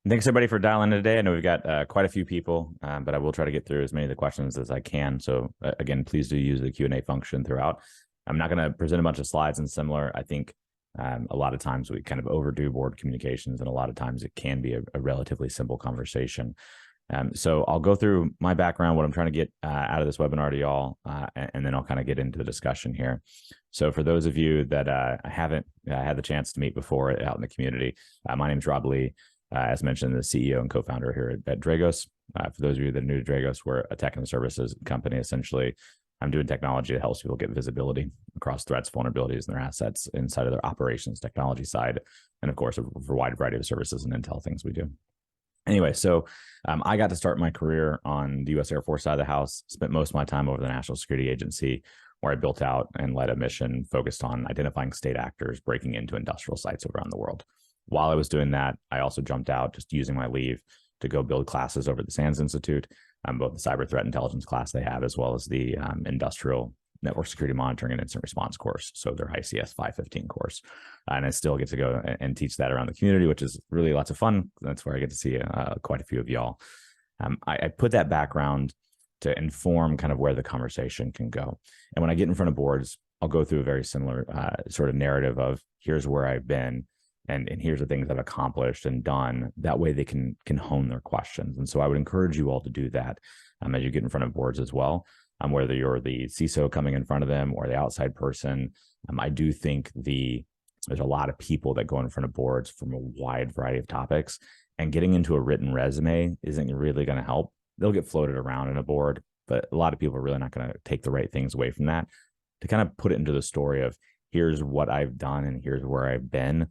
Thanks everybody for dialing in today. I know we've got quite a few people, but I will try to get through as many of the questions as I can. So again, please do use the Q&A function throughout. I'm not going to present a bunch of slides and similar. I think a lot of times we kind of overdo board communications, and a lot of times it can be a relatively simple conversation. So I'll go through my background, what I'm trying to get out of this webinar to y'all, and then I'll kind of get into the discussion here. So for those of you that I haven't had the chance to meet before out in the community, my name is Rob Lee. As mentioned, the CEO and co-founder here at Dragos. For those of you that are new to Dragos, we're a tech and services company. Essentially, I'm doing technology that helps people get visibility across threats, vulnerabilities, and their assets inside of their operations technology side. And of course, for a wide variety of services and intel things we do. Anyway, so I got to start my career on the U.S. Air Force side of the house, spent most of my time over the National Security Agency, where I built out and led a mission focused on identifying state actors breaking into industrial sites around the world. While I was doing that, I also jumped out, just using my leave, to go build classes over at the SANS Institute, both the cyber threat intelligence class they have, as well as the industrial network security monitoring and incident response course, so their ICS 515 course. And I still get to go and teach that around the community, which is really lots of fun. That's where I get to see quite a few of y'all. I put that background to inform kind of where the conversation can go. And when I get in front of boards, I'll go through a very similar sort of narrative of here's where I've been, and here's the things I've accomplished and done. That way they can hone their questions. And so I would encourage you all to do that as you get in front of boards as well. Whether you're the CISO coming in front of them or the outside person, I do think there's a lot of people that go in front of boards from a wide variety of topics, and getting into a written resume isn't really going to help. They'll get floated around in a board, but a lot of people are really not going to take the right things away from that. To kind of put it into the story of here's what I've done and here's where I've been,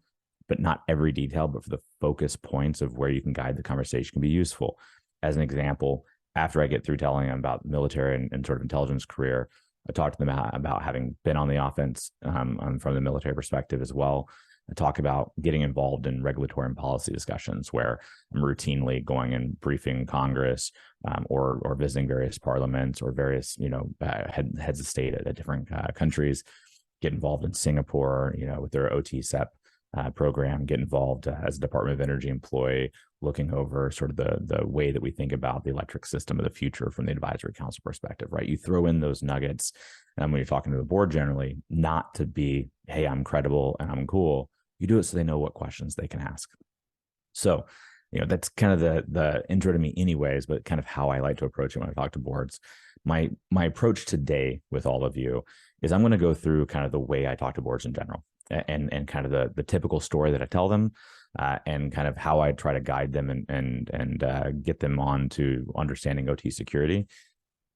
but not every detail, but for the focus points of where you can guide the conversation can be useful. As an example, after I get through telling them about military and sort of intelligence career, I talk to them about having been on the offense from the military perspective as well. I talk about getting involved in regulatory and policy discussions where I'm routinely going and briefing Congress or visiting various parliaments or various heads of state at different countries. Get involved in Singapore, with their OTSEP program, get involved as a Department of Energy employee, looking over sort of the way that we think about the electric system of the future from the advisory council perspective, right? You throw in those nuggets when you're talking to the board generally, not to be, hey, I'm credible and I'm cool. You do it so they know what questions they can ask. So, that's kind of the intro to me anyways, but kind of how I like to approach it when I talk to boards. My approach today with all of you is I'm going to go through kind of the way I talk to boards in general, and kind of the typical story that I tell them, and kind of how I try to guide them and get them on to understanding OT security.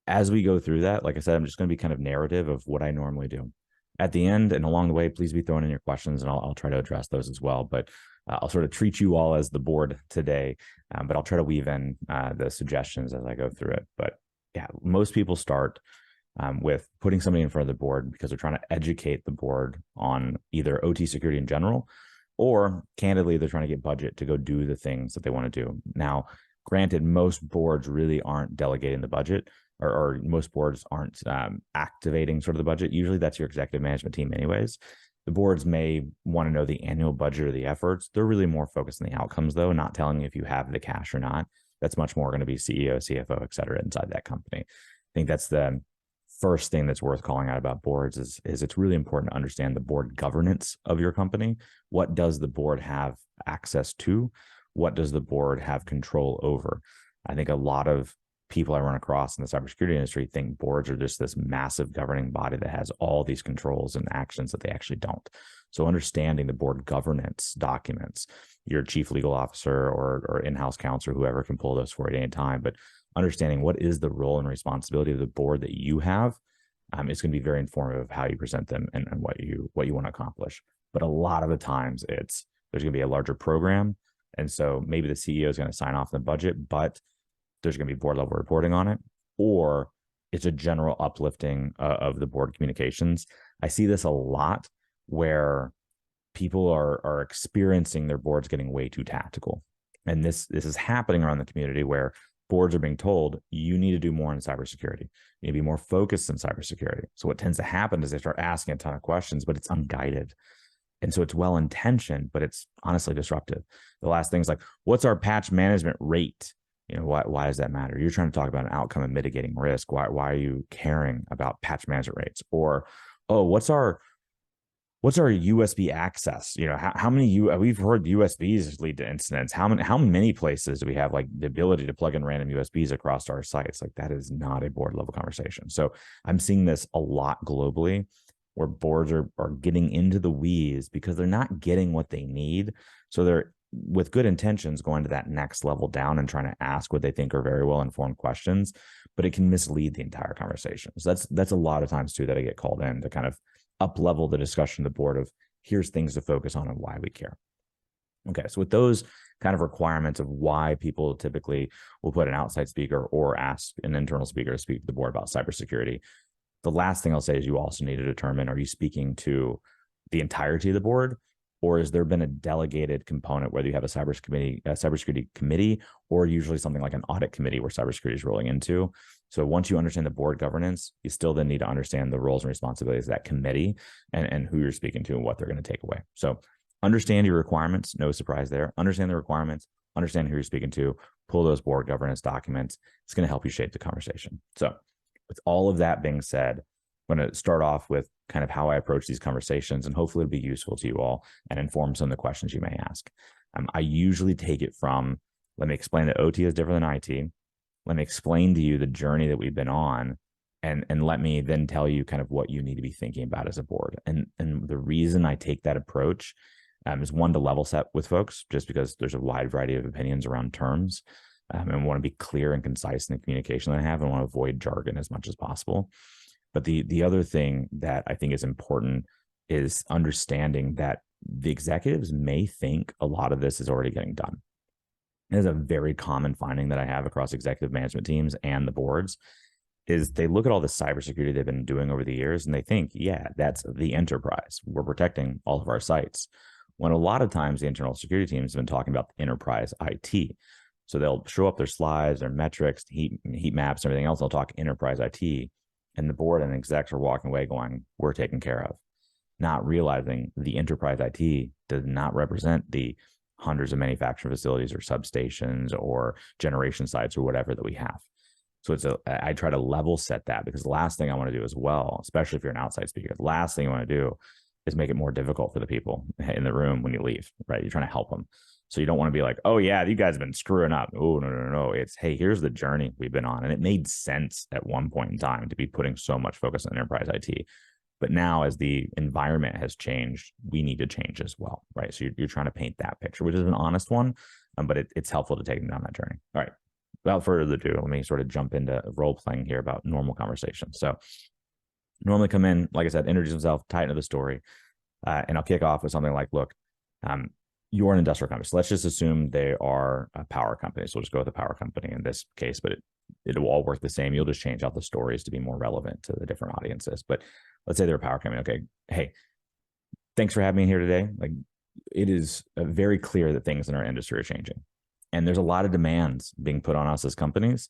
As we go through that, like I said, I'm just going to be kind of narrative of what I normally do. At the end and along the way, please be throwing in your questions, and I'll try to address those as well. But I'll sort of treat you all as the board today, but I'll try to weave in the suggestions as I go through it. But yeah, most people start with putting somebody in front of the board because they're trying to educate the board on either OT security in general, or candidly, they're trying to get budget to go do the things that they want to do. Now, granted, most boards really aren't delegating the budget, or most boards aren't activating sort of the budget. Usually that's your executive management team anyways. The boards may want to know the annual budget or the efforts. They're really more focused on the outcomes, though, not telling you if you have the cash or not. That's much more going to be CEO, CFO, et cetera, inside that company. I think that's the first thing that's worth calling out about boards is it's really important to understand the board governance of your company. What does the board have access to? What does the board have control over? I think a lot of people I run across in the cybersecurity industry think boards are just this massive governing body that has all these controls and actions that they actually don't. So understanding the board governance documents, your chief legal officer or in-house counsel, whoever can pull those for you at any time, but understanding what is the role and responsibility of the board that you have is going to be very informative of how you present them and what you want to accomplish. But a lot of the times there's going to be a larger program. And so maybe the CEO is going to sign off the budget, but there's going to be board level reporting on it, or it's a general uplifting of the board communications. I see this a lot where people are experiencing their boards getting way too tactical. And this is happening around the community where boards are being told, you need to do more in cybersecurity. You need to be more focused in cybersecurity. So what tends to happen is they start asking a ton of questions, but it's unguided. And so it's well-intentioned, but it's honestly disruptive. The last thing is like, what's our patch management rate? Why does that matter? You're trying to talk about an outcome of mitigating risk. Why are you caring about patch management rates? Or, oh, what's our USB access? How many we've heard USBs lead to incidents. How many places do we have like the ability to plug in random USBs across our sites? Like that is not a board level conversation. So I'm seeing this a lot globally where boards are getting into the weeds because they're not getting what they need. So they're, with good intentions, going to that next level down and trying to ask what they think are very well informed questions, but it can mislead the entire conversation. So that's a lot of times too that I get called in to kind of up level the discussion to the board of here's things to focus on and why we care. Okay, so with those kind of requirements of why people typically will put an outside speaker or ask an internal speaker to speak to the board about cybersecurity, the last thing I'll say is you also need to determine, are you speaking to the entirety of the board, or has there been a delegated component, whether you have a cybersecurity committee, or usually something like an audit committee where cybersecurity is rolling into. So once you understand the board governance, you still then need to understand the roles and responsibilities of that committee and who you're speaking to and what they're going to take away. So understand your requirements, no surprise there. Understand the requirements, understand who you're speaking to, pull those board governance documents. It's going to help you shape the conversation. So with all of that being said, I'm going to start off with kind of how I approach these conversations, and hopefully it'll be useful to you all and inform some of the questions you may ask. I usually take it from, let me explain that OT is different than IT. Let me explain to you the journey that we've been on, and let me then tell you kind of what you need to be thinking about as a board. And the reason I take that approach is one, to level set with folks, just because there's a wide variety of opinions around terms. And want to be clear and concise in the communication that I have, and want to avoid jargon as much as possible. But the other thing that I think is important is understanding that the executives may think a lot of this is already getting done. It is a very common finding that I have across executive management teams and the boards, is they look at all the cybersecurity they've been doing over the years and they think, yeah, that's the enterprise. We're protecting all of our sites. When a lot of times the internal security teams have been talking about enterprise IT. So they'll show up their slides, their metrics, heat maps, everything else. They'll talk enterprise IT, and the board and execs are walking away going, we're taken care of, not realizing the enterprise IT does not represent the hundreds of manufacturing facilities or substations or generation sites or whatever that we have. So I try to level set that, because the last thing I want to do as well, especially if you're an outside speaker, the last thing you want to do is make it more difficult for the people in the room when you leave, right? You're trying to help them. So you don't want to be like, oh yeah, you guys have been screwing up. Oh, no. It's, hey, here's the journey we've been on. And it made sense at one point in time to be putting so much focus on enterprise IT. But now as the environment has changed, we need to change as well, right? So you're trying to paint that picture, which is an honest one, but it's helpful to take them down that journey. All right, without further ado, let me sort of jump into role playing here about normal conversations. So normally come in, like I said, introduce himself, tie into the story, and I'll kick off with something like, look, you're an industrial company. So let's just assume they are a power company. So we'll just go with a power company in this case, but it will all work the same. You'll just change out the stories to be more relevant to the different audiences. But let's say they're a power company. Okay, hey, thanks for having me here today. Like, it is very clear that things in our industry are changing, and there's a lot of demands being put on us as companies,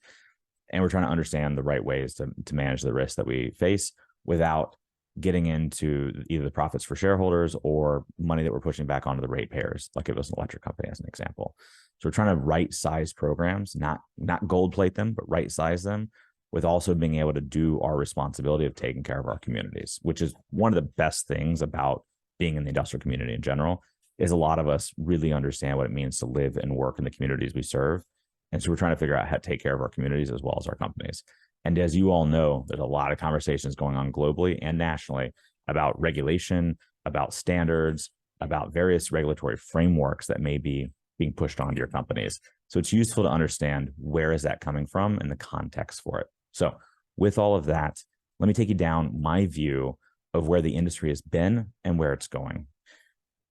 and we're trying to understand the right ways to manage the risks that we face without getting into either the profits for shareholders or money that we're pushing back onto the ratepayers, like it was an electric company as an example. So we're trying to right size programs, not gold plate them, but right size them, with also being able to do our responsibility of taking care of our communities, which is one of the best things about being in the industrial community in general, is a lot of us really understand what it means to live and work in the communities we serve. And so we're trying to figure out how to take care of our communities as well as our companies. And as you all know, there's a lot of conversations going on globally and nationally about regulation, about standards, about various regulatory frameworks that may be being pushed onto your companies. So it's useful to understand where is that coming from and the context for it. So with all of that, let me take you down my view of where the industry has been and where it's going.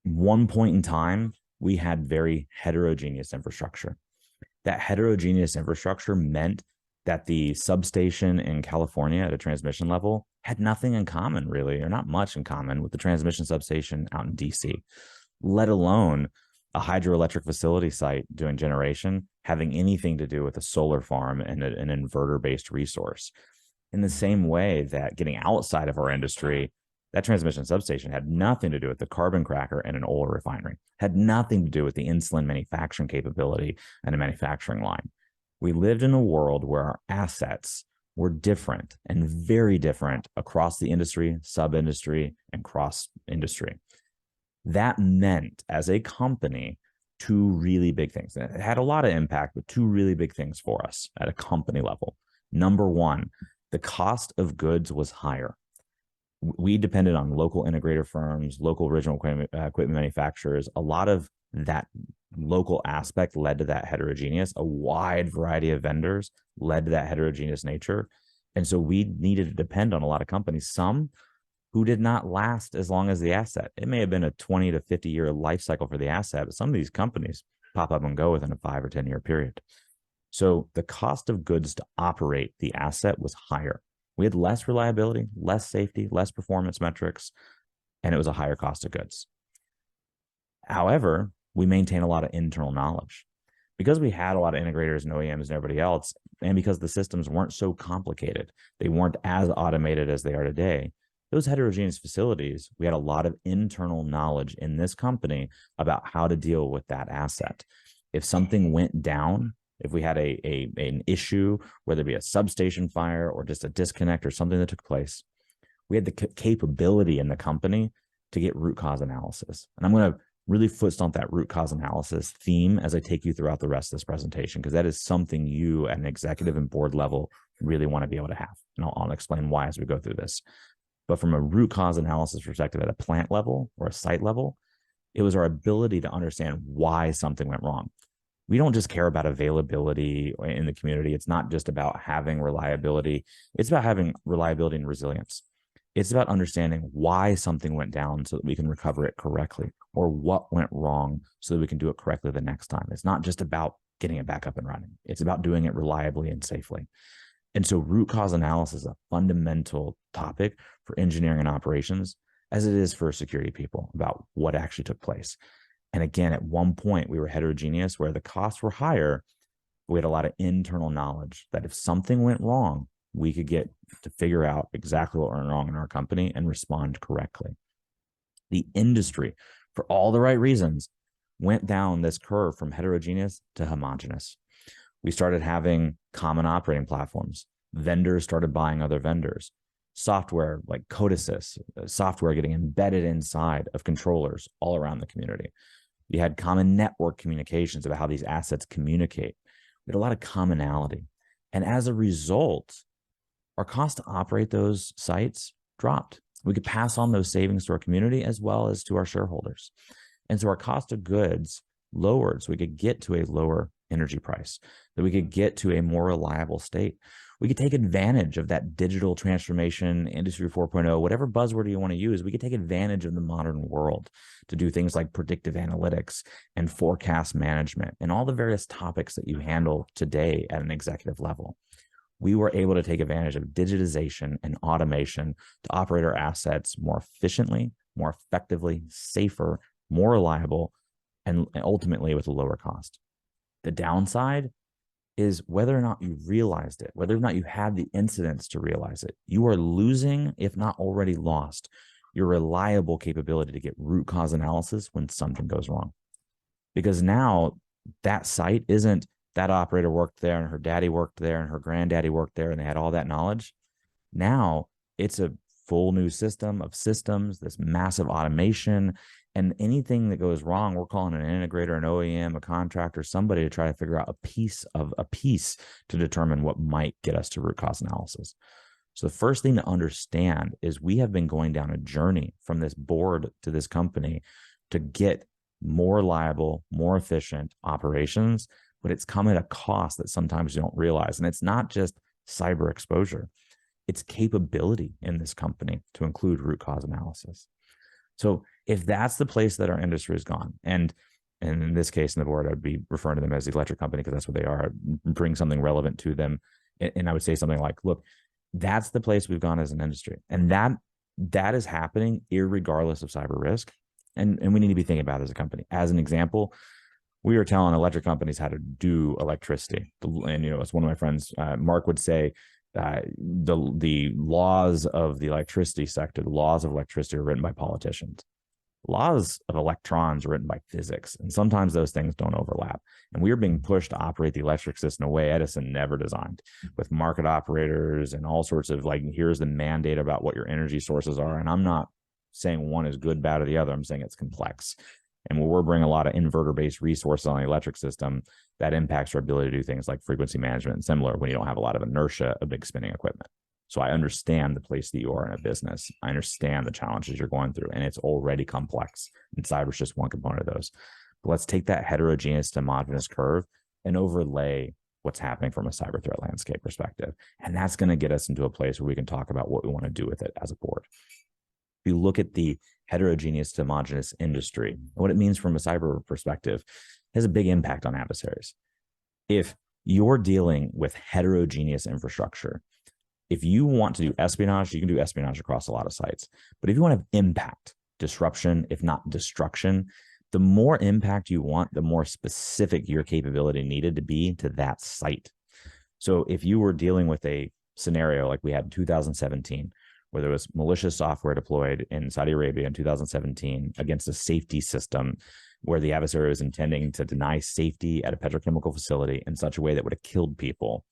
One point in time, we had very heterogeneous infrastructure. That heterogeneous infrastructure meant that the substation in California at a transmission level had nothing in common, really, or not much in common with the transmission substation out in DC, let alone a hydroelectric facility site doing generation having anything to do with a solar farm and an inverter-based resource. In the same way that getting outside of our industry, That transmission substation had nothing to do with the carbon cracker and an oil refinery, had nothing to do with the insulin manufacturing capability and a manufacturing line. We lived in a world where our assets were different and very different across the industry, sub-industry, and cross-industry. That meant, as a company, two really big things. It had a lot of impact, but two really big things for us at a company level. Number one, the cost of goods was higher. We depended on local integrator firms, local original equipment manufacturers. A lot of that local aspect led to that heterogeneous. A wide variety of vendors led to that heterogeneous nature. And so we needed to depend on a lot of companies, some who did not last as long as the asset. It may have been a 20 to 50 year life cycle for the asset, but some of these companies pop up and go within a 5 or 10 year period. So the cost of goods to operate the asset was higher. We had less reliability, less safety, less performance metrics, and it was a higher cost of goods. However, we maintain a lot of internal knowledge. Because we had a lot of integrators and OEMs and everybody else, and because the systems weren't so complicated, they weren't as automated as they are today, those heterogeneous facilities, we had a lot of internal knowledge in this company about how to deal with that asset. If something went down, if we had an issue, whether it be a substation fire or just a disconnect or something that took place, we had the capability in the company to get root cause analysis. And I'm going to really foot stomp that root cause analysis theme as I take you throughout the rest of this presentation, because that is something you at an executive and board level really want to be able to have. And I'll explain why as we go through this. But from a root cause analysis perspective at a plant level or a site level, it was our ability to understand why something went wrong. We don't just care about availability in the community. It's not just about having reliability. It's about having reliability and resilience. It's about understanding why something went down so that we can recover it correctly, or what went wrong so that we can do it correctly the next time. It's not just about getting it back up and running. It's about doing it reliably and safely. And so root cause analysis is a fundamental topic for engineering and operations, as it is for security people, about what actually took place. And again, at one point, we were heterogeneous where the costs were higher. We had a lot of internal knowledge that if something went wrong, we could get to figure out exactly what went wrong in our company and respond correctly. The industry, for all the right reasons, went down this curve from heterogeneous to homogeneous. We started having common operating platforms. Vendors started buying other vendors. Software like Codesys, software getting embedded inside of controllers all around the community. You had common network communications about how these assets communicate. We had a lot of commonality. And as a result, our cost to operate those sites dropped. We could pass on those savings to our community as well as to our shareholders. And so our cost of goods lowered so we could get to a lower energy price, that we could get to a more reliable state. We could take advantage of that digital transformation, Industry 4.0, whatever buzzword you want to use. We could take advantage of the modern world to do things like predictive analytics and forecast management and all the various topics that you handle today at an executive level. We were able to take advantage of digitization and automation to operate our assets more efficiently, more effectively, safer, more reliable, and ultimately with a lower cost. The downside is whether or not you realized it, whether or not you had the incidents to realize it, you are losing, if not already lost, your reliable capability to get root cause analysis when something goes wrong. Because now that site isn't that operator worked there and her daddy worked there and her granddaddy worked there and they had all that knowledge. Now it's a full new system of systems, this massive automation, and anything that goes wrong, we're calling an integrator, an OEM, a contractor, somebody to try to figure out a piece to determine what might get us to root cause analysis. So the first thing to understand is we have been going down a journey from this board to this company to get more reliable, more efficient operations, but it's come at a cost that sometimes you don't realize. And it's not just cyber exposure, it's capability in this company to include root cause analysis. So if that's the place that our industry has gone, and in this case in the board, I'd be referring to them as the electric company because that's what they are, bring something relevant to them. And I would say something like, look, that's the place we've gone as an industry. And that is happening irregardless of cyber risk. And we need to be thinking about it as a company. As an example, we were telling electric companies how to do electricity. And, as one of my friends, Mark, would say, the laws of the electricity sector, the laws of electricity are written by politicians. Laws of electrons are written by physics, and sometimes those things don't overlap. And we are being pushed to operate the electric system in a way Edison never designed, with market operators and all sorts of like, here's the mandate about what your energy sources are. And I'm not saying one is good, bad, or the other. I'm saying it's complex. And when we're bringing a lot of inverter-based resources on the electric system, that impacts our ability to do things like frequency management and similar when you don't have a lot of inertia of big spinning equipment. So I understand the place that you are in a business. I understand the challenges you're going through, and it's already complex. And cyber is just one component of those. But let's take that heterogeneous to homogeneous curve and overlay what's happening from a cyber threat landscape perspective. And that's going to get us into a place where we can talk about what we want to do with it as a board. If you look at the heterogeneous to homogeneous industry, what it means from a cyber perspective, it has a big impact on adversaries. If you're dealing with heterogeneous infrastructure, if you want to do espionage, you can do espionage across a lot of sites. But if you want to have impact, disruption, if not destruction, the more impact you want, the more specific your capability needed to be to that site. So if you were dealing with a scenario like we had in 2017, where there was malicious software deployed in Saudi Arabia in 2017 against a safety system where the adversary was intending to deny safety at a petrochemical facility in such a way that would have killed people.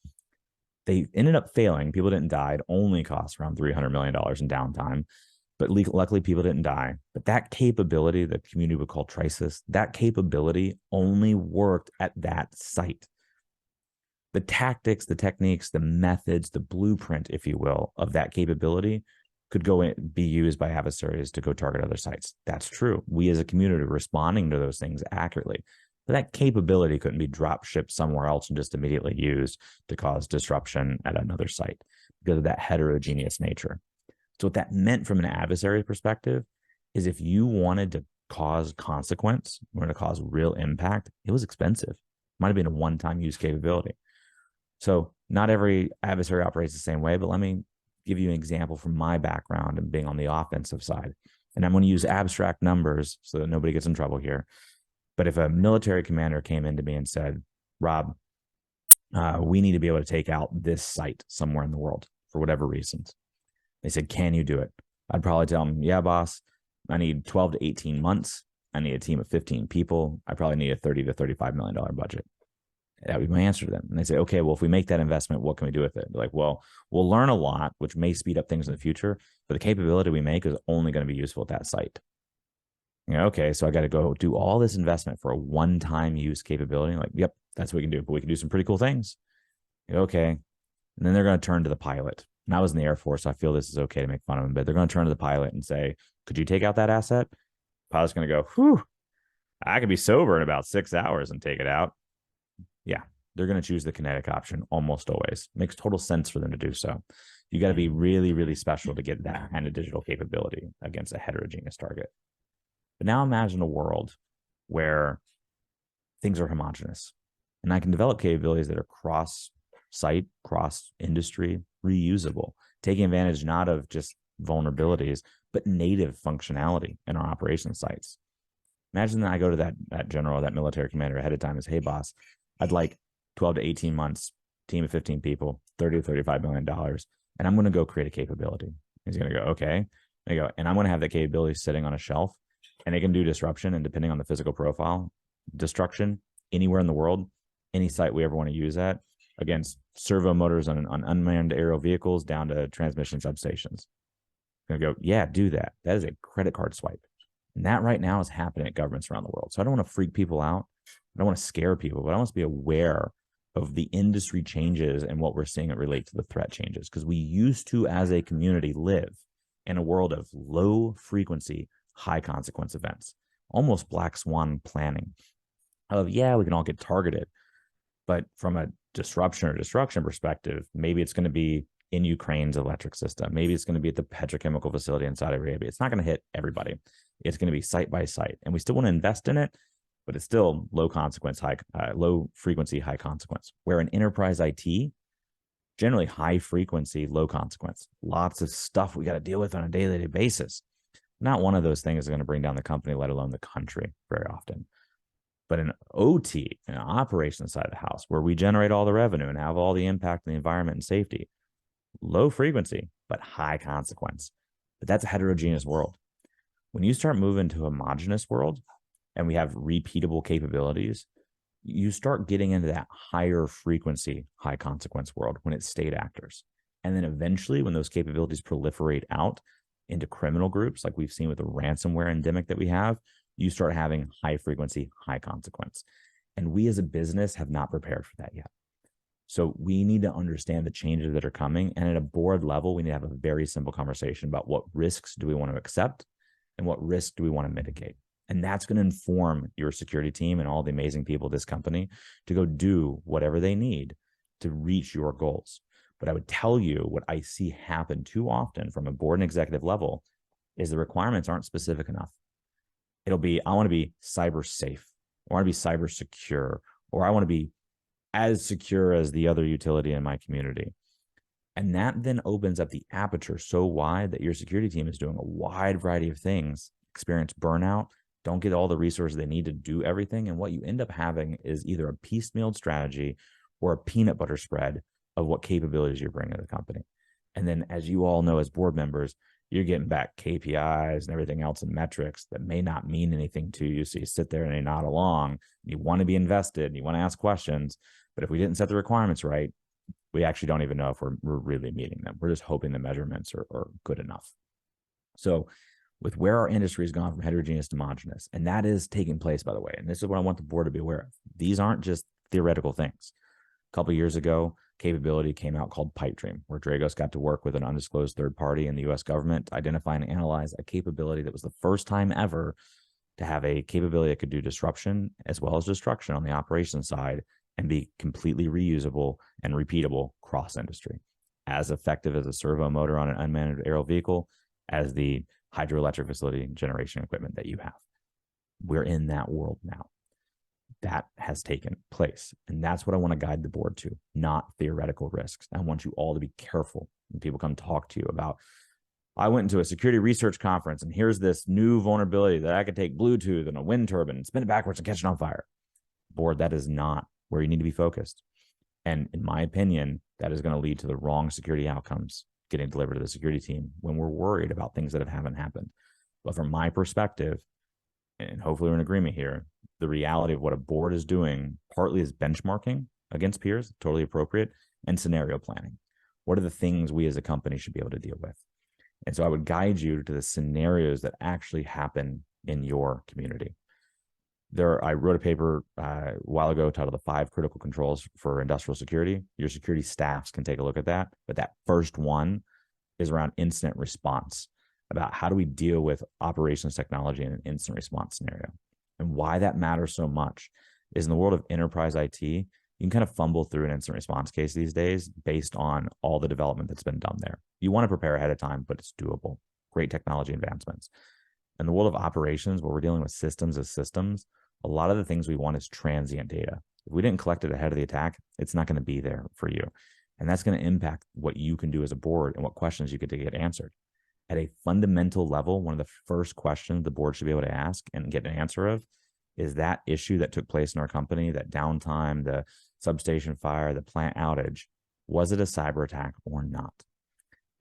They ended up failing. People didn't die. It only cost around $300 million in downtime. But luckily, people didn't die. But that capability, the community would call Trisis, that capability only worked at that site. The tactics, the techniques, the methods, the blueprint, if you will, of that capability could be used by adversaries to go target other sites. That's true. We as a community are responding to those things accurately. But that capability couldn't be drop shipped somewhere else and just immediately used to cause disruption at another site because of that heterogeneous nature. So what that meant from an adversary perspective is if you wanted to cause consequence, or to cause real impact, it was expensive. It might have been a one-time use capability. So not every adversary operates the same way, but let me give you an example from my background and being on the offensive side. And I'm going to use abstract numbers so that nobody gets in trouble here. But if a military commander came into me and said, Rob, we need to be able to take out this site somewhere in the world for whatever reasons. They said, can you do it? I'd probably tell them, yeah, boss, I need 12 to 18 months. I need a team of 15 people. I probably need a $30 to $35 million budget. That would be my answer to them. And they say, okay, well, if we make that investment, what can we do with it? They're like, well, we'll learn a lot, which may speed up things in the future, but the capability we make is only going to be useful at that site. Okay, so I got to go do all this investment for a one-time use capability. Like, yep, that's what we can do, but we can do some pretty cool things. Okay. And then they're going to turn to the pilot. And I was in the Air Force, so I feel this is okay to make fun of them, but they're going to turn to the pilot and say, could you take out that asset? The pilot's going to go, whew, I could be sober in about 6 hours and take it out. Yeah, they're going to choose the kinetic option almost always. Makes total sense for them to do so. You got to be really, really special to get that kind of digital capability against a heterogeneous target. But now imagine a world where things are homogenous and I can develop capabilities that are cross-site, cross-industry, reusable, taking advantage not of just vulnerabilities, but native functionality in our operation sites. Imagine that I go to that general, that military commander ahead of time and say, hey, boss, I'd like 12 to 18 months, team of 15 people, $30 to $35 million, and I'm going to go create a capability. He's going to go, okay. And I'm going to have that capability sitting on a shelf, and it can do disruption, and depending on the physical profile, destruction anywhere in the world, any site we ever want to use that, against servo motors on unmanned aerial vehicles down to transmission substations. I'm going to go, yeah, do that. That is a credit card swipe. And that right now is happening at governments around the world. So I don't want to freak people out. I don't want to scare people, but I want to be aware of the industry changes and what we're seeing it relate to the threat changes. Because we used to, as a community, live in a world of low frequency, high consequence events, almost black swan planning of, yeah, we can all get targeted. But from a disruption or destruction perspective, maybe it's going to be in Ukraine's electric system. Maybe it's going to be at the petrochemical facility in Saudi Arabia. It's not going to hit everybody. It's going to be site by site. And we still want to invest in it, but it's still low consequence, low frequency, high consequence. Where in enterprise IT, generally high frequency, low consequence. Lots of stuff we got to deal with on a daily basis. Not one of those things is going to bring down the company, let alone the country, very often. But an OT, an operations side of the house, where we generate all the revenue and have all the impact on the environment and safety, low frequency, but high consequence. But that's a heterogeneous world. When you start moving to a homogeneous world and we have repeatable capabilities, you start getting into that higher frequency, high consequence world when it's state actors. And then eventually, when those capabilities proliferate out into criminal groups, like we've seen with the ransomware endemic that we have, you start having high frequency, high consequence. And we as a business have not prepared for that yet. So we need to understand the changes that are coming. And at a board level, we need to have a very simple conversation about what risks do we want to accept and what risk do we want to mitigate. And that's going to inform your security team and all the amazing people of this company to go do whatever they need to reach your goals. But I would tell you what I see happen too often from a board and executive level is the requirements aren't specific enough. It'll be, I want to be cyber safe, I want to be cyber secure, or I want to be as secure as the other utility in my community. And that then opens up the aperture so wide that your security team is doing a wide variety of things, experience burnout, don't get all the resources they need to do everything. And what you end up having is either a piecemealed strategy or a peanut butter spread of what capabilities you're bringing to the company. And then, as you all know, as board members, you're getting back KPIs and everything else and metrics that may not mean anything to you. So you sit there and you nod along. You want to be invested and you want to ask questions. But if we didn't set the requirements right, we actually don't even know if we're really meeting them. We're just hoping the measurements are good enough. So with where our industry has gone from heterogeneous to homogeneous, and that is taking place, by the way, and this is what I want the board to be aware of. These aren't just theoretical things. A couple of years ago, capability came out called Pipe Dream, where Dragos got to work with an undisclosed third party in the US government to identify and analyze a capability that was the first time ever to have a capability that could do disruption as well as destruction on the operations side and be completely reusable and repeatable cross industry, as effective as a servo motor on an unmanned aerial vehicle, as the hydroelectric facility generation equipment that you have. We're in that world now. That has taken place. And that's what I want to guide the board to, not theoretical risks. I want you all to be careful when people come talk to you about, I went into a security research conference and here's this new vulnerability that I could take Bluetooth and a wind turbine and spin it backwards and catch it on fire. Board, that is not where you need to be focused. And in my opinion, that is going to lead to the wrong security outcomes getting delivered to the security team when we're worried about things that haven't happened. But from my perspective, and hopefully we're in agreement here, the reality of what a board is doing partly is benchmarking against peers, totally appropriate, and scenario planning. What are the things we as a company should be able to deal with? And so I would guide you to the scenarios that actually happen in your community. I wrote a paper a while ago titled The 5 Critical Controls for Industrial Security. Your security staffs can take a look at that. But that first one is around incident response, about how do we deal with operations technology in an incident response scenario. And why that matters so much is in the world of enterprise IT, you can kind of fumble through an incident response case these days based on all the development that's been done there. You want to prepare ahead of time, but it's doable. Great technology advancements. In the world of operations, where we're dealing with systems as systems, a lot of the things we want is transient data. If we didn't collect it ahead of the attack, it's not going to be there for you. And that's going to impact what you can do as a board and what questions you get to get answered. At a fundamental level, one of the first questions the board should be able to ask and get an answer of is that issue that took place in our company, that downtime, the substation fire, the plant outage, was it a cyber attack or not?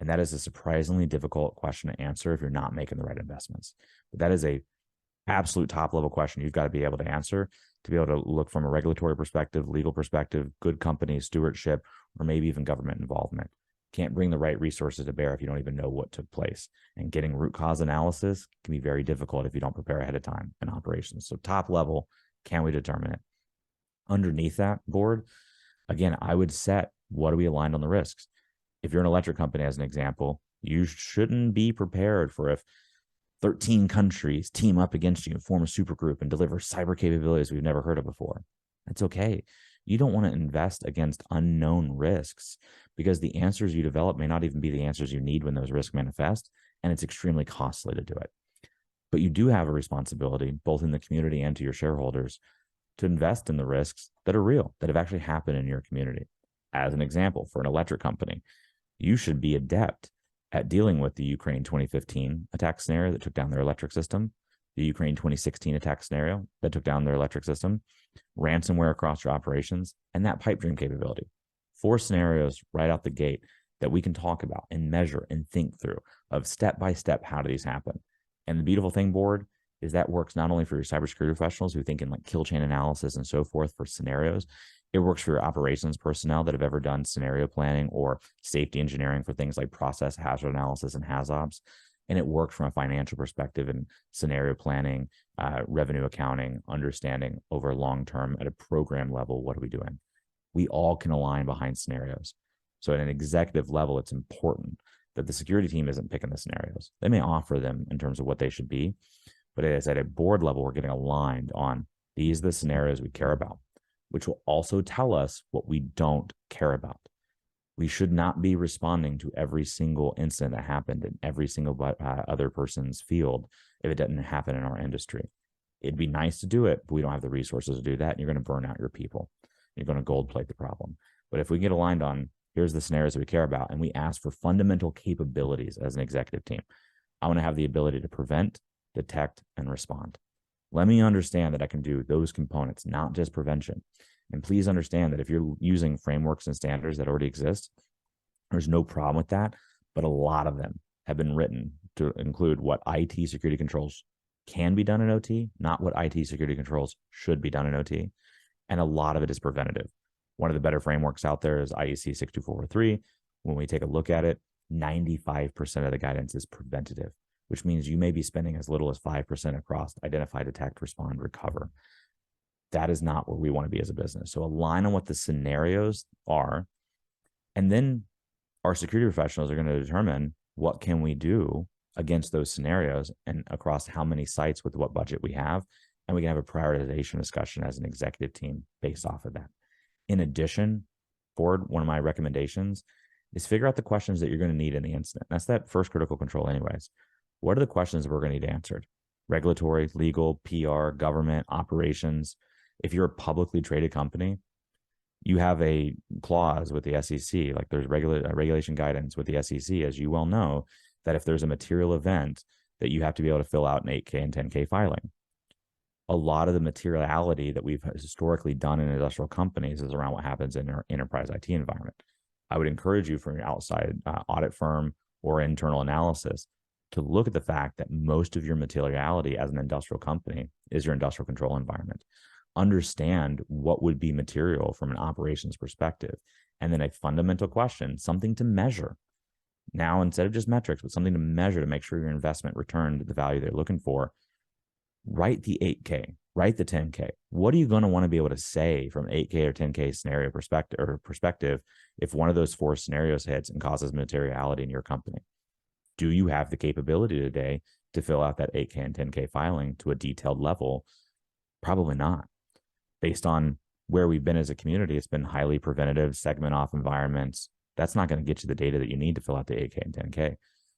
And that is a surprisingly difficult question to answer if you're not making the right investments. But that is a absolute top level question you've got to be able to answer to be able to look from a regulatory perspective, legal perspective, good company stewardship, or maybe even government involvement. Can't bring the right resources to bear if you don't even know what took place. And getting root cause analysis can be very difficult if you don't prepare ahead of time in operations. So top level, can we determine it? Underneath that board, again, I would set what are we aligned on the risks. If you're an electric company, as an example, you shouldn't be prepared for if 13 countries team up against you and form a supergroup and deliver cyber capabilities we've never heard of before. That's okay. You don't want to invest against unknown risks because the answers you develop may not even be the answers you need when those risks manifest, and it's extremely costly to do it. But you do have a responsibility, both in the community and to your shareholders, to invest in the risks that are real, that have actually happened in your community. As an example, for an electric company, you should be adept at dealing with the Ukraine 2015 attack scenario that took down their electric system, the Ukraine 2016 attack scenario that took down their electric system, ransomware across your operations, and that pipe dream capability. 4 scenarios right out the gate that we can talk about and measure and think through of step by step, how do these happen? And the beautiful thing, board, is that works not only for your cybersecurity professionals who think in like kill chain analysis and so forth for scenarios, it works for your operations personnel that have ever done scenario planning or safety engineering for things like process hazard analysis and HazOps. And it works from a financial perspective and scenario planning, revenue accounting, understanding over long term at a program level, what are we doing? We all can align behind scenarios. So at an executive level, it's important that the security team isn't picking the scenarios. They may offer them in terms of what they should be, but it is at a board level, we're getting aligned on these are the scenarios we care about, which will also tell us what we don't care about. We should not be responding to every single incident that happened in every single other person's field if it doesn't happen in our industry. It'd be nice to do it, but we don't have the resources to do that. And you're going to burn out your people. You're going to gold plate the problem. But if we get aligned on here's the scenarios that we care about, and we ask for fundamental capabilities as an executive team, I want to have the ability to prevent, detect, and respond. Let me understand that I can do those components, not just prevention. And please understand that if you're using frameworks and standards that already exist, there's no problem with that. But a lot of them have been written to include what IT security controls can be done in OT, not what IT security controls should be done in OT. And a lot of it is preventative. One of the better frameworks out there is IEC 62443. When we take a look at it, 95% of the guidance is preventative, which means you may be spending as little as 5% across identify, detect, respond, recover. That is not where we want to be as a business. So align on what the scenarios are. And then our security professionals are going to determine what can we do against those scenarios and across how many sites with what budget we have. And we can have a prioritization discussion as an executive team based off of that. In addition, Ford, one of my recommendations is figure out the questions that you're going to need in the incident. That's that first critical control anyways. What are the questions we're going to need answered? Regulatory, legal, PR, government, operations. If you're a publicly traded company, you have a clause with the SEC, like there's regulation guidance with the SEC, as you well know, that if there's a material event that you have to be able to fill out an 8K and 10K filing. A lot of the materiality that we've historically done in industrial companies is around what happens in our enterprise IT environment. I would encourage you from your outside audit firm or internal analysis to look at the fact that most of your materiality as an industrial company is your industrial control environment. Understand what would be material from an operations perspective. And then a fundamental question, something to measure. Now, instead of just metrics, but something to measure to make sure your investment returned the value they're looking for. Write the 8K, write the 10K. What are you going to want to be able to say from 8K or 10K scenario perspective if one of those four scenarios hits and causes materiality in your company? Do you have the capability today to fill out that 8K and 10K filing to a detailed level? Probably not. Based on where we've been as a community, it's been highly preventative, segment off environments. That's not going to get you the data that you need to fill out the 8K and 10K.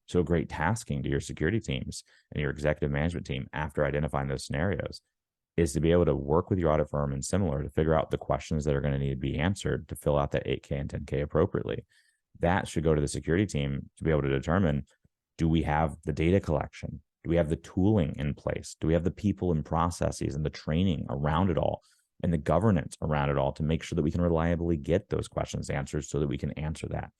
So great tasking to your security teams and your executive management team after identifying those scenarios is to be able to work with your audit firm and similar to figure out the questions that are going to need to be answered to fill out that 8K and 10K appropriately. That should go to the security team to be able to determine, do we have the data collection? Do we have the tooling in place? Do we have the people and processes and the training around it all and the governance around it all to make sure that we can reliably get those questions answered so that we can answer that?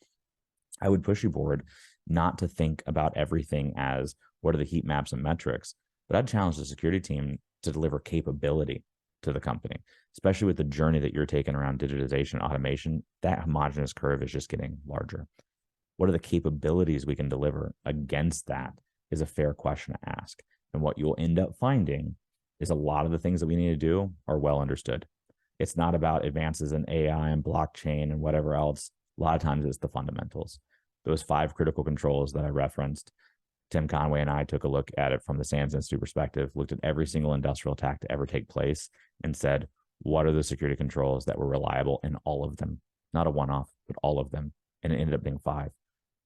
I would push you, board, not to think about everything as what are the heat maps and metrics, but I'd challenge the security team to deliver capability to the company, especially with the journey that you're taking around digitization, automation. That homogeneous curve is just getting larger. What are the capabilities we can deliver against that is a fair question to ask. And what you'll end up finding is a lot of the things that we need to do are well understood. It's not about advances in AI and blockchain and whatever else. A lot of times it's the fundamentals. Those 5 critical controls that I referenced, Tim Conway and I took a look at it from the SANS Institute perspective, looked at every single industrial attack to ever take place and said, what are the security controls that were reliable in all of them? Not a one-off, but all of them. And it ended up being 5.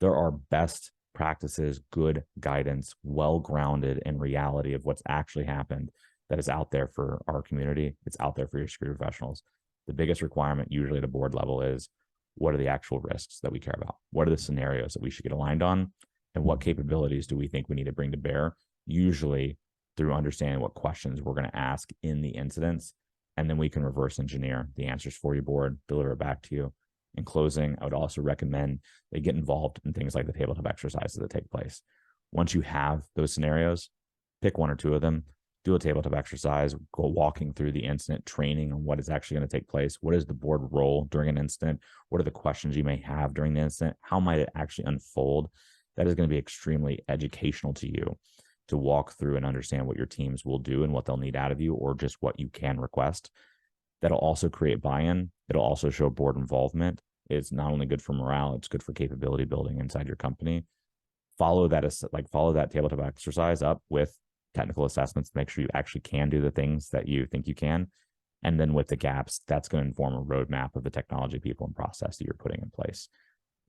There are best practices, good guidance, well-grounded in reality of what's actually happened that is out there for our community. It's out there for your security professionals. The biggest requirement usually at a board level is, what are the actual risks that we care about? What are the scenarios that we should get aligned on? And what capabilities do we think we need to bring to bear? Usually through understanding what questions we're going to ask in the incidents. And then we can reverse engineer the answers for you, board, deliver it back to you In closing, I would also recommend they get involved in things like the tabletop exercises that take place. Once you have those scenarios, pick one or two of them, do a tabletop exercise, go walking through the incident, training on what is actually going to take place. What is the board role during an incident? What are the questions you may have during the incident? How might it actually unfold? That is going to be extremely educational to you to walk through and understand what your teams will do and what they'll need out of you, or just what you can request. That'll also create buy-in. It'll also show board involvement. It's not only good for morale, it's good for capability building inside your company. Follow that tabletop exercise up with technical assessments to make sure you actually can do the things that you think you can. And then with the gaps, that's going to inform a roadmap of the technology, people, and process that you're putting in place.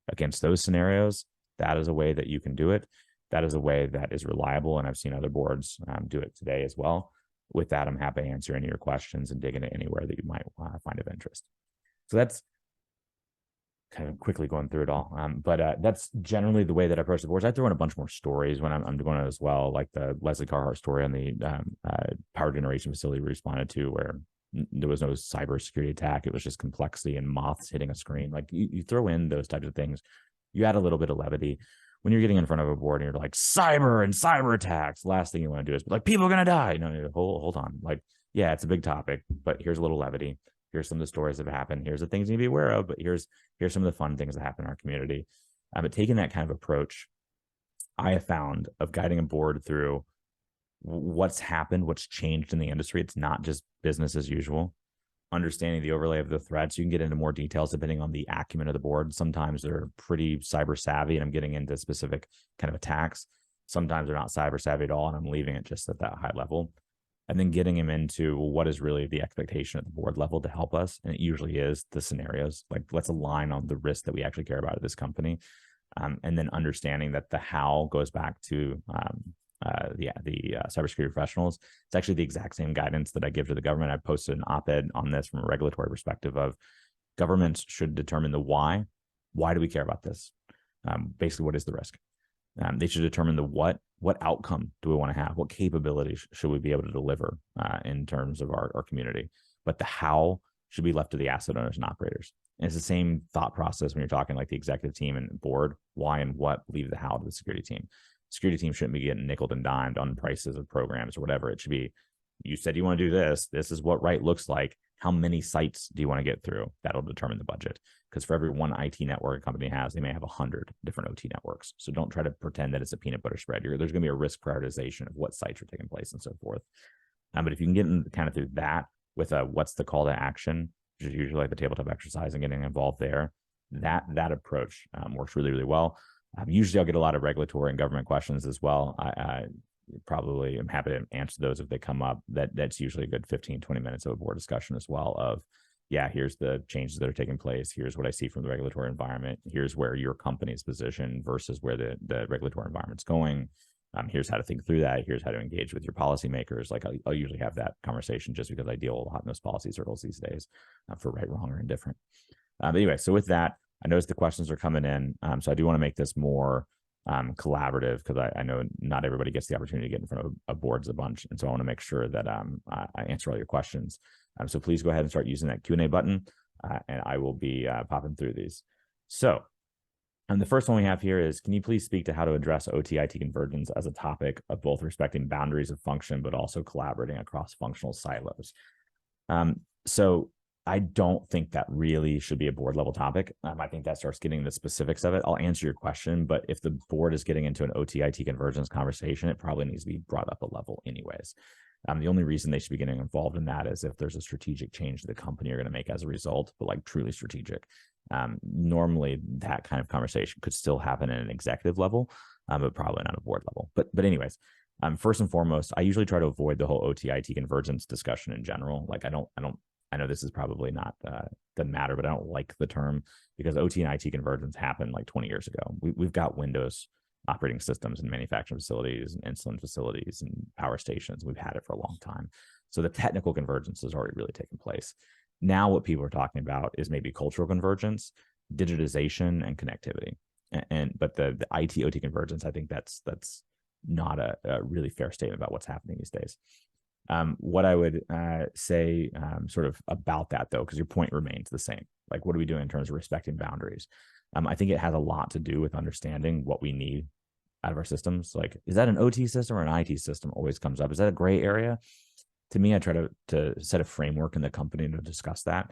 Against those scenarios, that is a way that you can do it. That is a way that is reliable. And I've seen other boards do it today as well. With that, I'm happy to answer any of your questions and dig into anywhere that you might find of interest. So that's kind of quickly going through it all. But that's generally the way that I approach the boards. I throw in a bunch more stories when I'm doing it as well, like the Leslie Carhart story on the power generation facility we responded to, where there was no cybersecurity attack. It was just complexity and moths hitting a screen. Like you throw in those types of things, you add a little bit of levity. When you're getting in front of a board and you're like cyber and cyber attacks, last thing you want to do is be like, people are going to die. No, hold on. Like, yeah, it's a big topic, but here's a little levity. Here's some of the stories that have happened. Here's the things you need to be aware of, but here's some of the fun things that happen in our community. But taking that kind of approach, I have found, of guiding a board through what's happened, what's changed in the industry. It's not just business as usual. Understanding the overlay of the threats, you can get into more details depending on the acumen of the board. Sometimes they're pretty cyber savvy and I'm getting into specific kind of attacks. Sometimes they're not cyber savvy at all and I'm leaving it just at that high level. And then getting him into what is really the expectation at the board level to help us. And it usually is the scenarios. Like, let's align on the risk that we actually care about at this company. And then understanding that the how goes back to the cybersecurity professionals. It's actually the exact same guidance that I give to the government. I posted an op-ed on this from a regulatory perspective of governments should determine the why. Why do we care about this? Basically, what is the risk? They should determine the what outcome do we want to have? What capabilities should we be able to deliver in terms of our community? But the how should be left to the asset owners and operators. And it's the same thought process when you're talking like the executive team and board. Why and what, leave the how to the security team. Security team shouldn't be getting nickeled and dimed on prices of programs or whatever. It should be, you said you want to do this. This is what right looks like. How many sites do you want to get through? That'll determine the budget. Because for every one IT network a company has, they may have 100 different OT networks. So don't try to pretend that it's a peanut butter spread. There's going to be a risk prioritization of what sites are taking place and so forth. But if you can get in kind of through that with a what's the call to action, which is usually like the tabletop exercise and getting involved there, that approach works really, really well. Usually I'll get a lot of regulatory and government questions as well. I probably am happy to answer those if they come up. That's usually a good 15, 20 minutes of a board discussion as well of, yeah, here's the changes that are taking place. Here's what I see from the regulatory environment. Here's where your company's positioned versus where the regulatory environment's going. Here's how to think through that. Here's how to engage with your policymakers. Like I'll usually have that conversation just because I deal a lot in those policy circles these days for right, wrong, or indifferent. But anyway, so with that, I notice the questions are coming in. So I do want to make this more collaborative because I know not everybody gets the opportunity to get in front of boards a bunch. And so I want to make sure that I answer all your questions. So please go ahead and start using that Q&A button and I will be popping through these. So the first one we have here is, can you please speak to how to address OT-IT convergence as a topic of both respecting boundaries of function, but also collaborating across functional silos? So I don't think that really should be a board level topic. I think that starts getting the specifics of it. I'll answer your question, but if the board is getting into an OT-IT convergence conversation, it probably needs to be brought up a level anyways. The only reason they should be getting involved in that is if there's a strategic change the company are going to make as a result, but like truly strategic. Normally that kind of conversation could still happen at an executive level, but probably not a board level. But anyways, first and foremost, I usually try to avoid the whole OT-IT convergence discussion in general. Like I know this is probably not doesn't matter, but I don't like the term because OT and IT convergence happened like 20 years ago. We've got Windows operating systems in manufacturing facilities and insulin facilities and power stations. We've had it for a long time. So the technical convergence has already really taken place. Now what people are talking about is maybe cultural convergence, digitization, and connectivity. But the IT OT convergence, I think that's not a really fair statement about what's happening these days. What I would say sort of about that, though, because your point remains the same. Like, what are we doing in terms of respecting boundaries? I think it has a lot to do with understanding what we need out of our systems. Like, is that an OT system or an IT system? Always comes up. Is that a gray area? To me, I try to set a framework in the company to discuss that.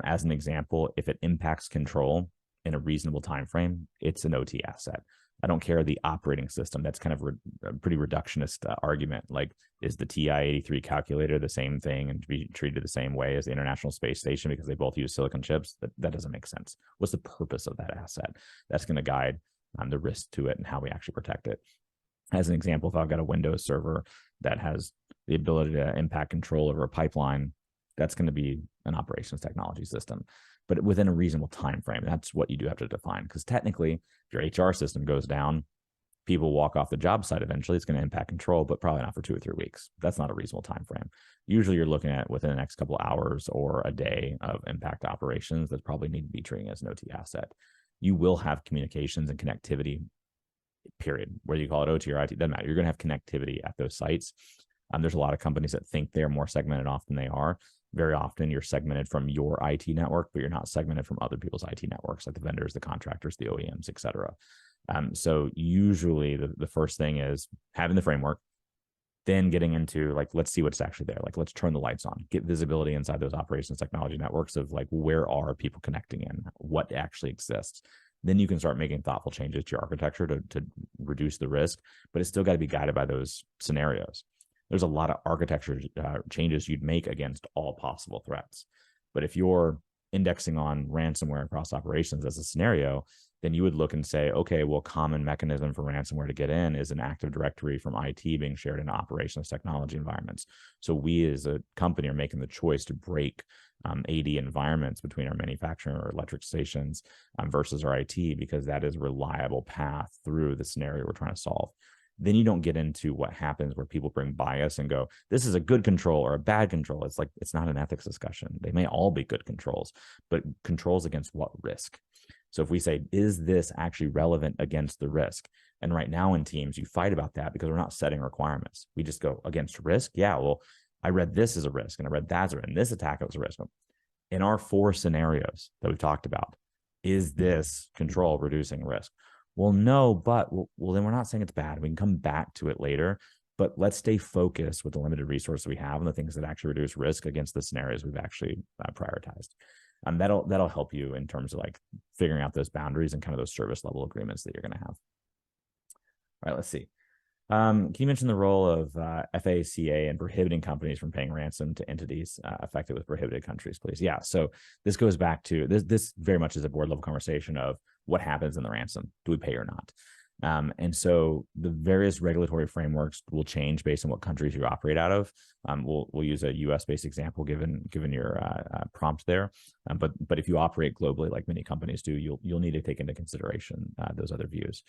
As an example, if it impacts control in a reasonable time frame, it's an OT asset. I don't care the operating system. That's kind of a pretty reductionist argument. Like, is the TI-83 calculator the same thing and to be treated the same way as the International Space Station because they both use silicon chips? That doesn't make sense. What's the purpose of that asset? That's going to guide the risk to it and how we actually protect it. As an example, if I've got a Windows server that has the ability to impact control over a pipeline, that's going to be an operations technology system, but within a reasonable time frame. That's what you do have to define, because technically, if your HR system goes down, people walk off the job site eventually. It's going to impact control, but probably not for 2 or 3 weeks. That's not a reasonable time frame. Usually, you're looking at within the next couple of hours or a day of impact operations that probably need to be treated as an OT asset. You will have communications and connectivity, period. Whether you call it OT or IT, doesn't matter. You're going to have connectivity at those sites. There's a lot of companies that think they're more segmented off than they are. Very often you're segmented from your IT network, but you're not segmented from other people's IT networks, like the vendors, the contractors, the OEMs, et cetera. So usually the first thing is having the framework, then getting into like, let's see what's actually there. Like, let's turn the lights on, get visibility inside those operations technology networks of like, where are people connecting in, what actually exists. Then you can start making thoughtful changes to your architecture to reduce the risk, but it's still got to be guided by those scenarios. There's a lot of architecture changes you'd make against all possible threats. But if you're indexing on ransomware across operations as a scenario, then you would look and say, okay, well, common mechanism for ransomware to get in is an Active Directory from IT being shared in operations technology environments. So we as a company are making the choice to break AD environments between our manufacturing or electric stations versus our IT, because that is a reliable path through the scenario we're trying to solve. Then you don't get into what happens where people bring bias and go, this is a good control or a bad control. It's like, it's not an ethics discussion. They may all be good controls, but controls against what risk? So if we say, is this actually relevant against the risk? And right now in teams, you fight about that because we're not setting requirements. We just go against risk. Yeah, well, I read this as a risk and I read that as a risk, and this attack was a risk. In our 4 scenarios that we've talked about, is this control reducing risk? Well, no, but well, then we're not saying it's bad. We can come back to it later, but let's stay focused with the limited resources we have and the things that actually reduce risk against the scenarios we've actually prioritized. That'll help you in terms of like figuring out those boundaries and kind of those service level agreements that you're going to have. All right, let's see. Can you mention the role of FACA and prohibiting companies from paying ransom to entities affected with prohibited countries, please? Yeah, so this goes back to, this very much is a board level conversation of what happens in the ransom. Do we pay or not? And so the various regulatory frameworks will change based on what countries you operate out of. We'll use a US-based example given your prompt there. But if you operate globally, like many companies do, you'll need to take into consideration those other views.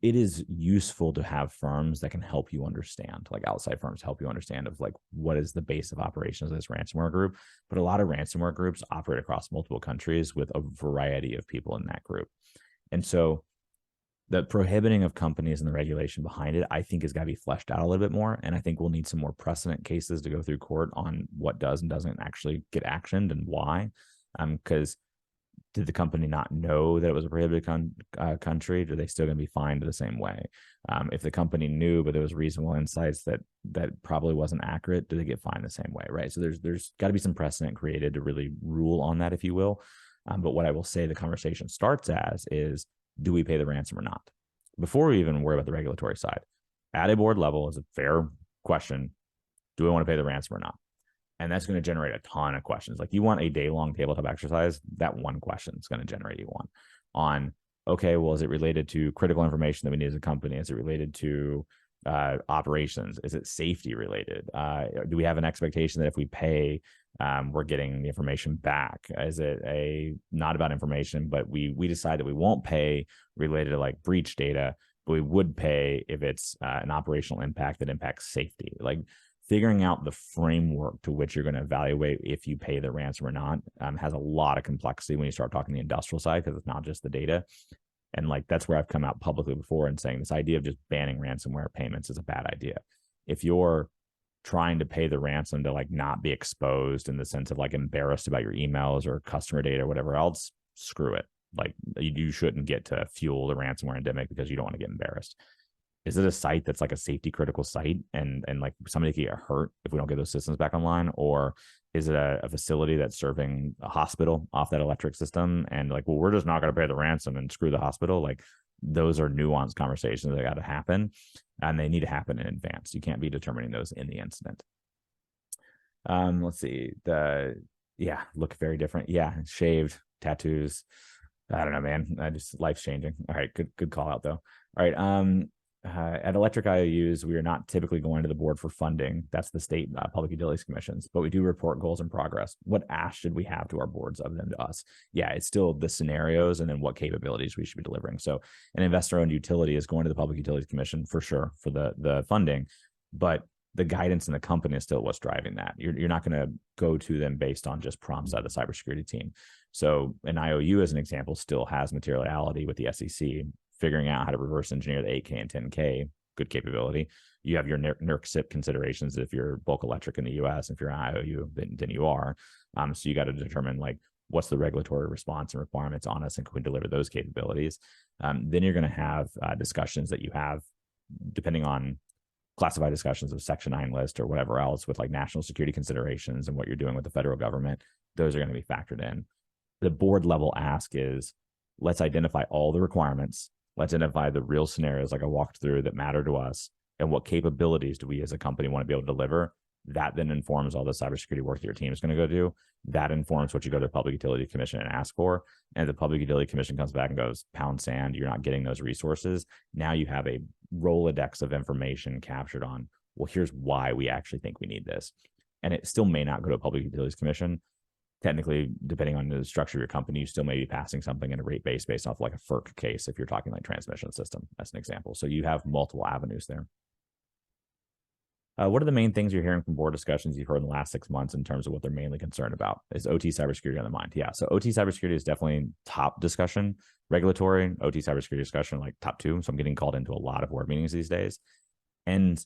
It is useful to have firms that can help you understand, like outside firms help you understand of like, what is the base of operations of this ransomware group. But a lot of ransomware groups operate across multiple countries with a variety of people in that group. And so the prohibiting of companies and the regulation behind it, I think, has got to be fleshed out a little bit more. And I think we'll need some more precedent cases to go through court on what does and doesn't actually get actioned and why. Because did the company not know that it was a prohibited country? Are they still going to be fined the same way? If the company knew, but there was reasonable insights that probably wasn't accurate, do they get fined the same way, right? So there's got to be some precedent created to really rule on that, if you will. But what I will say the conversation starts as is, do we pay the ransom or not? Before we even worry about the regulatory side, at a board level is a fair question. Do we want to pay the ransom or not? And that's going to generate a ton of questions. Like, you want a day-long tabletop exercise, that one question is going to generate you one on, okay, well, is it related to critical information that we need as a company? Is it related to operations? Is it safety related? Do we have an expectation that if we pay, we're getting the information back? Is it not about information, but we decide that we won't pay related to like breach data, but we would pay if it's an operational impact that impacts safety? Like, figuring out the framework to which you're going to evaluate if you pay the ransom or not has a lot of complexity when you start talking the industrial side, because it's not just the data. And like, that's where I've come out publicly before and saying this idea of just banning ransomware payments is a bad idea. If you're trying to pay the ransom to like not be exposed in the sense of like embarrassed about your emails or customer data or whatever else, screw it. Like you shouldn't get to fuel the ransomware endemic because you don't want to get embarrassed. Is it a site that's like a safety critical site and like somebody could get hurt if we don't get those systems back online? Or is it a facility that's serving a hospital off that electric system and like, well, we're just not going to pay the ransom and screw the hospital? Like those are nuanced conversations that got to happen, and they need to happen in advance. You can't be determining those in the incident. Let's see. Look very different. Yeah, shaved, tattoos. I don't know, man. Just life's changing. All right, good call out though. All right. At electric IOUs, we are not typically going to the board for funding. That's the state public utilities commissions, but we do report goals and progress. What ask should we have to our boards other than to us? Yeah, it's still the scenarios and then what capabilities we should be delivering. So an investor-owned utility is going to the Public Utilities Commission for sure for the funding, but the guidance in the company is still what's driving that. You're not going to go to them based on just prompts out of the cybersecurity team. So an IOU, as an example, still has materiality with the SEC, figuring out how to reverse engineer the 8K and 10K, good capability. You have your NERC SIP considerations if you're bulk electric in the US. If you're an IOU, then you are. So you got to determine like what's the regulatory response and requirements on us and can we deliver those capabilities. Then you're going to have discussions that you have depending on classified discussions of Section 9 list or whatever else with like national security considerations and what you're doing with the federal government. Those are going to be factored in. The board level ask is, let's identify all the requirements. Let's identify the real scenarios like I walked through that matter to us, and what capabilities do we as a company want to be able to deliver. That then informs all the cybersecurity work that your team is going to go do. That informs what you go to the Public Utility Commission and ask for. And the Public Utility Commission comes back and goes, pound sand, you're not getting those resources. Now you have a Rolodex of information captured on, well, here's why we actually think we need this. And it still may not go to a Public Utilities Commission. Technically, depending on the structure of your company, you still may be passing something in a rate base based off like a FERC case if you're talking like transmission system, as an example. So you have multiple avenues there. What are the main things you're hearing from board discussions you've heard in the last 6 months in terms of what they're mainly concerned about? Is OT cybersecurity on the mind? Yeah, so OT cybersecurity is definitely top discussion. Regulatory, OT cybersecurity discussion, like top 2. So I'm getting called into a lot of board meetings these days. And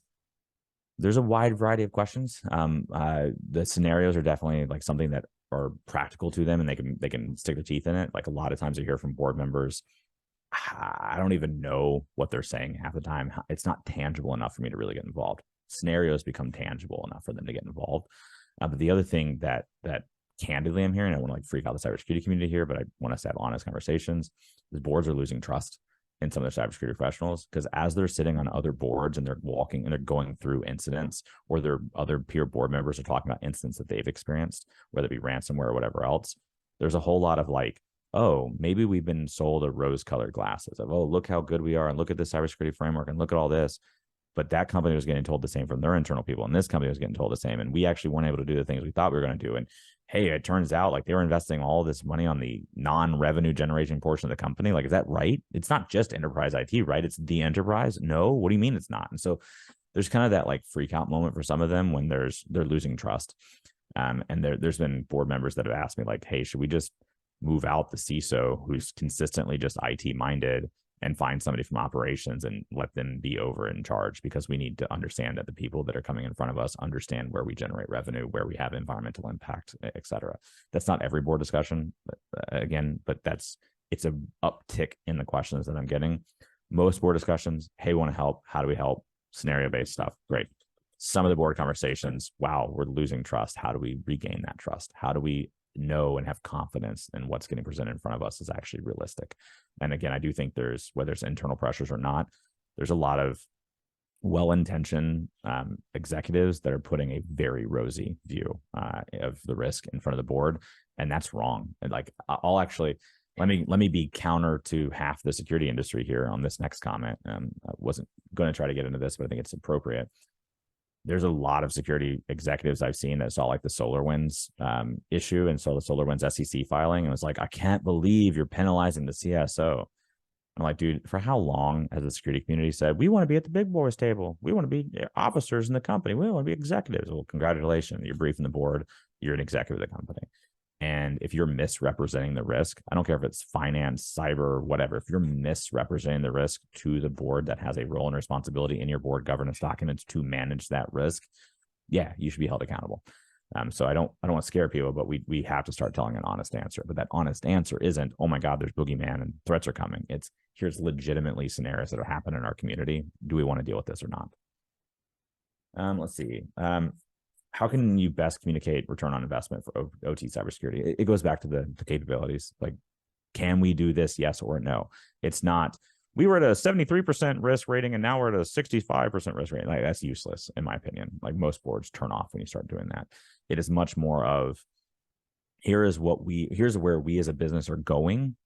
there's a wide variety of questions. The scenarios are definitely like something that are practical to them and they can stick their teeth in it. Like a lot of times I hear from board members, I don't even know what they're saying half the time. It's not tangible enough for me to really get involved. Scenarios become tangible enough for them to get involved. But the other thing that candidly I'm hearing, I want to like freak out the cybersecurity community here, but I want us to have honest conversations, is boards are losing trust in some of their cybersecurity professionals, because as they're sitting on other boards and they're walking and they're going through incidents, or their other peer board members are talking about incidents that they've experienced, whether it be ransomware or whatever else, there's a whole lot of like, oh, maybe we've been sold a rose-colored glasses of, oh, look how good we are and look at this cybersecurity framework and look at all this. But that company was getting told the same from their internal people, and this company was getting told the same, and we actually weren't able to do the things we thought we were going to do. And hey, it turns out like they were investing all this money on the non-revenue generation portion of the company. Like, is that right? It's not just enterprise IT, right? It's the enterprise. No, what do you mean it's not? And so there's kind of that like freak out moment for some of them when they're losing trust. And there's been board members that have asked me like, hey, should we just move out the CISO who's consistently just IT minded and find somebody from operations and let them be over in charge, because we need to understand that the people that are coming in front of us understand where we generate revenue, where we have environmental impact, et cetera. That's not every board discussion, but it's a uptick in the questions that I'm getting. Most board discussions, hey, we want to help. How do we help? Scenario-based stuff. Great. Some of the board conversations, wow, we're losing trust. How do we regain that trust? How do we know and have confidence in what's getting presented in front of us is actually realistic? And again, I do think there's, whether it's internal pressures or not, there's a lot of well-intentioned executives that are putting a very rosy view of the risk in front of the board, and that's wrong. And like, I'll actually let me be counter to half the security industry here on this next comment. I wasn't going to try to get into this, but I think it's appropriate. There's a lot of security executives I've seen that saw like the SolarWinds issue and saw the SolarWinds SEC filing and was like, I can't believe you're penalizing the CSO. I'm like, dude, for how long has the security community said, we want to be at the big boys table. We want to be officers in the company. We want to be executives. Well, congratulations. You're briefing the board. You're an executive of the company. And if you're misrepresenting the risk, I don't care if it's finance, cyber, whatever, if you're misrepresenting the risk to the board that has a role and responsibility in your board governance documents to manage that risk, yeah, you should be held accountable. So I don't want to scare people, but we have to start telling an honest answer. But that honest answer isn't, oh my God, there's boogeyman and threats are coming. It's here's legitimately scenarios that are happening in our community. Do we want to deal with this or not? Let's see. How can you best communicate return on investment for OT cybersecurity? It goes back to the capabilities. Like, can we do this? Yes or no? It's not, we were at a 73% risk rating and now we're at a 65% risk rating. Like, that's useless, in my opinion. Like, most boards turn off when you start doing that. It is much more of, here's where we as a business are going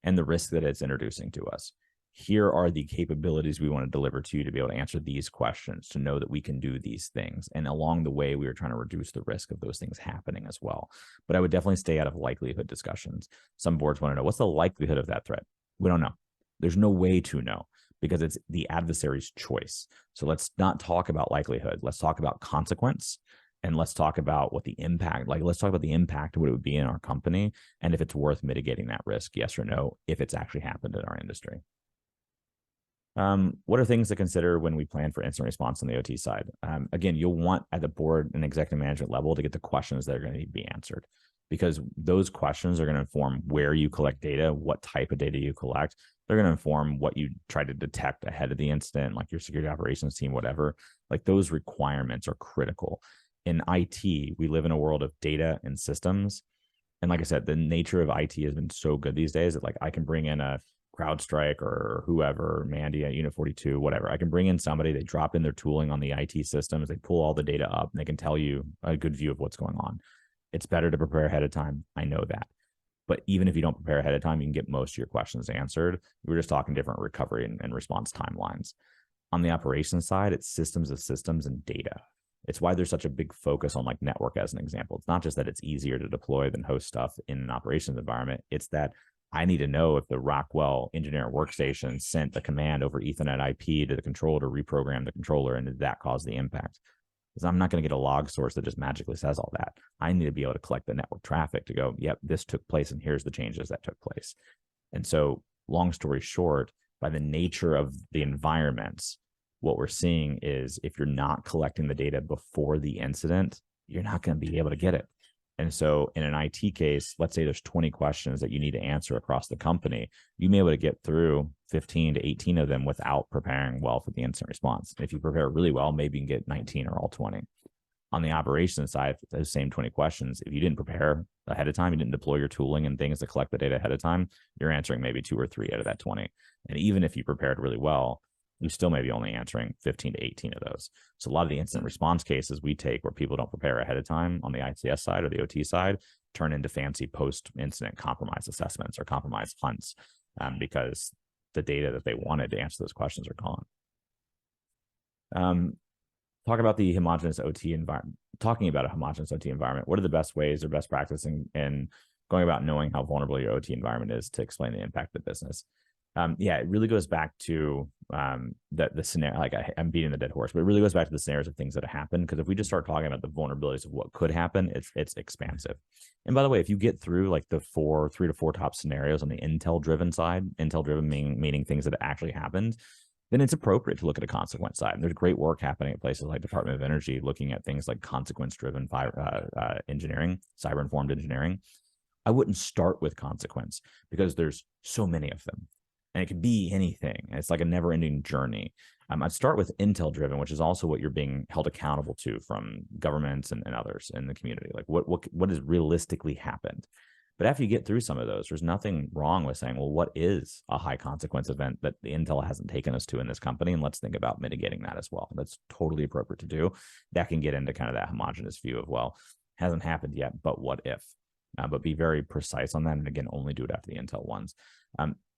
and the risk that it's introducing to us. Here are the capabilities we want to deliver to you to be able to answer these questions, to know that we can do these things. And along the way, we are trying to reduce the risk of those things happening as well. But I would definitely stay out of likelihood discussions. Some boards want to know, what's the likelihood of that threat? We don't know. There's no way to know because it's the adversary's choice. So let's not talk about likelihood. Let's talk about consequence. And let's talk about what the impact, like, let's talk about the impact of what it would be in our company and if it's worth mitigating that risk, yes or no, if it's actually happened in our industry. What are things to consider when we plan for incident response on the OT side? Again, you'll want at the board and executive management level to get the questions that are going to need to be answered, because those questions are going to inform where you collect data, what type of data you collect. They're going to inform what you try to detect ahead of the incident, like your security operations team, whatever. Like, those requirements are critical. In IT, we live in a world of data and systems. And like I said, the nature of IT has been so good these days that, like, I can bring in a CrowdStrike or whoever, Mandy at Unit 42, whatever. I can bring in somebody, they drop in their tooling on the IT systems, they pull all the data up, and they can tell you a good view of what's going on. It's better to prepare ahead of time. I know that. But even if you don't prepare ahead of time, you can get most of your questions answered. We're just talking different recovery and response timelines. On the operations side, it's systems of systems and data. It's why there's such a big focus on, like, network as an example. It's not just that it's easier to deploy than host stuff in an operations environment. It's that I need to know if the Rockwell engineer workstation sent a command over Ethernet IP to the controller to reprogram the controller, and did that cause the impact? Because I'm not going to get a log source that just magically says all that. I need to be able to collect the network traffic to go, yep, this took place, and here's the changes that took place. And so, long story short, by the nature of the environments, what we're seeing is if you're not collecting the data before the incident, you're not going to be able to get it. And so in an IT case, let's say there's 20 questions that you need to answer across the company. You may be able to get through 15 to 18 of them without preparing well for the incident response. If you prepare really well, maybe you can get 19 or all 20. On the operations side, those same 20 questions, if you didn't prepare ahead of time, you didn't deploy your tooling and things to collect the data ahead of time, you're answering maybe 2 or 3 out of that 20. And even if you prepared really well, you still may be only answering 15 to 18 of those. So a lot of the incident response cases we take where people don't prepare ahead of time on the ICS side or the OT side turn into fancy post-incident compromise assessments or compromise hunts because the data that they wanted to answer those questions are gone. Talk about the homogeneous OT environment. Talking about a homogeneous OT environment, what are the best ways or best practices in going about knowing how vulnerable your OT environment is to explain the impact of the business? Yeah, it really goes back to the scenario. Like, I'm beating the dead horse, but it really goes back to the scenarios of things that have happened. Because if we just start talking about the vulnerabilities of what could happen, it's expansive. And by the way, if you get through like the 3 to 4 top scenarios on the intel-driven side, intel-driven meaning things that actually happened, then it's appropriate to look at a consequence side. And there's great work happening at places like Department of Energy looking at things like consequence-driven engineering, cyber-informed engineering. I wouldn't start with consequence because there's so many of them. And it could be anything. It's like a never-ending journey. I'd start with intel-driven, which is also what you're being held accountable to from governments and others in the community. Like, what has realistically happened? But after you get through some of those, there's nothing wrong with saying, well, what is a high consequence event that the intel hasn't taken us to in this company? And let's think about mitigating that as well. That's totally appropriate to do. That can get into kind of that homogenous view of, well, hasn't happened yet, but what if? But be very precise on that. And again, only do it after the intel ones.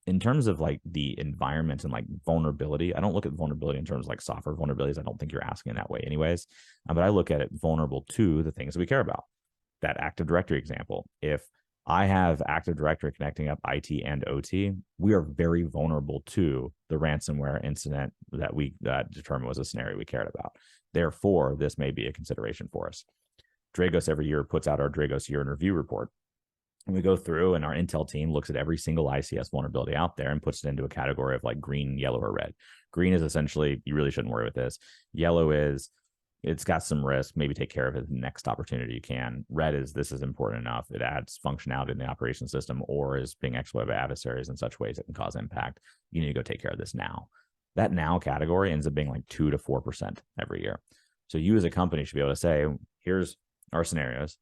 In terms of like the environment and like vulnerability, I don't look at vulnerability in terms of like software vulnerabilities. I don't think you're asking that way anyways. But I look at it vulnerable to the things that we care about. That Active Directory example. If I have Active Directory connecting up IT and OT, we are very vulnerable to the ransomware incident that we determined was a scenario we cared about. Therefore, this may be a consideration for us. Dragos every year puts out our Dragos year in review report. And we go through and our intel team looks at every single ICS vulnerability out there and puts it into a category of like green, yellow, or red. Green is essentially, you really shouldn't worry with this. Yellow is, it's got some risk, maybe take care of it the next opportunity you can. Red is, this is important enough, it adds functionality in the operation system or is being exploited by adversaries in such ways that can cause impact. You need to go take care of this now. That now category ends up being like 2 to 4% every year. So you as a company should be able to say, here's our scenarios.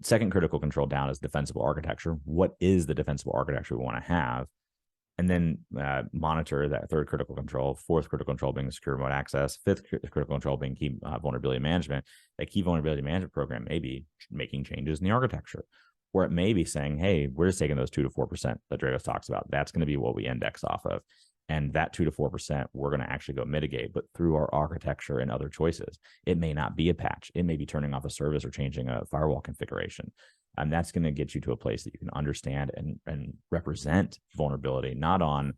Second critical control down is defensible architecture. What is the defensible architecture we want to have? And then monitor that third critical control, fourth critical control being secure remote access, fifth critical control being key vulnerability management. That key vulnerability management program may be making changes in the architecture, or it may be saying, hey, we're just taking those 2 to 4% that Dragos talks about. That's going to be what we index off of. And that 2 to 4%, we're going to actually go mitigate, but through our architecture and other choices. It may not be a patch. It may be turning off a service or changing a firewall configuration. And that's going to get you to a place that you can understand and represent vulnerability, not on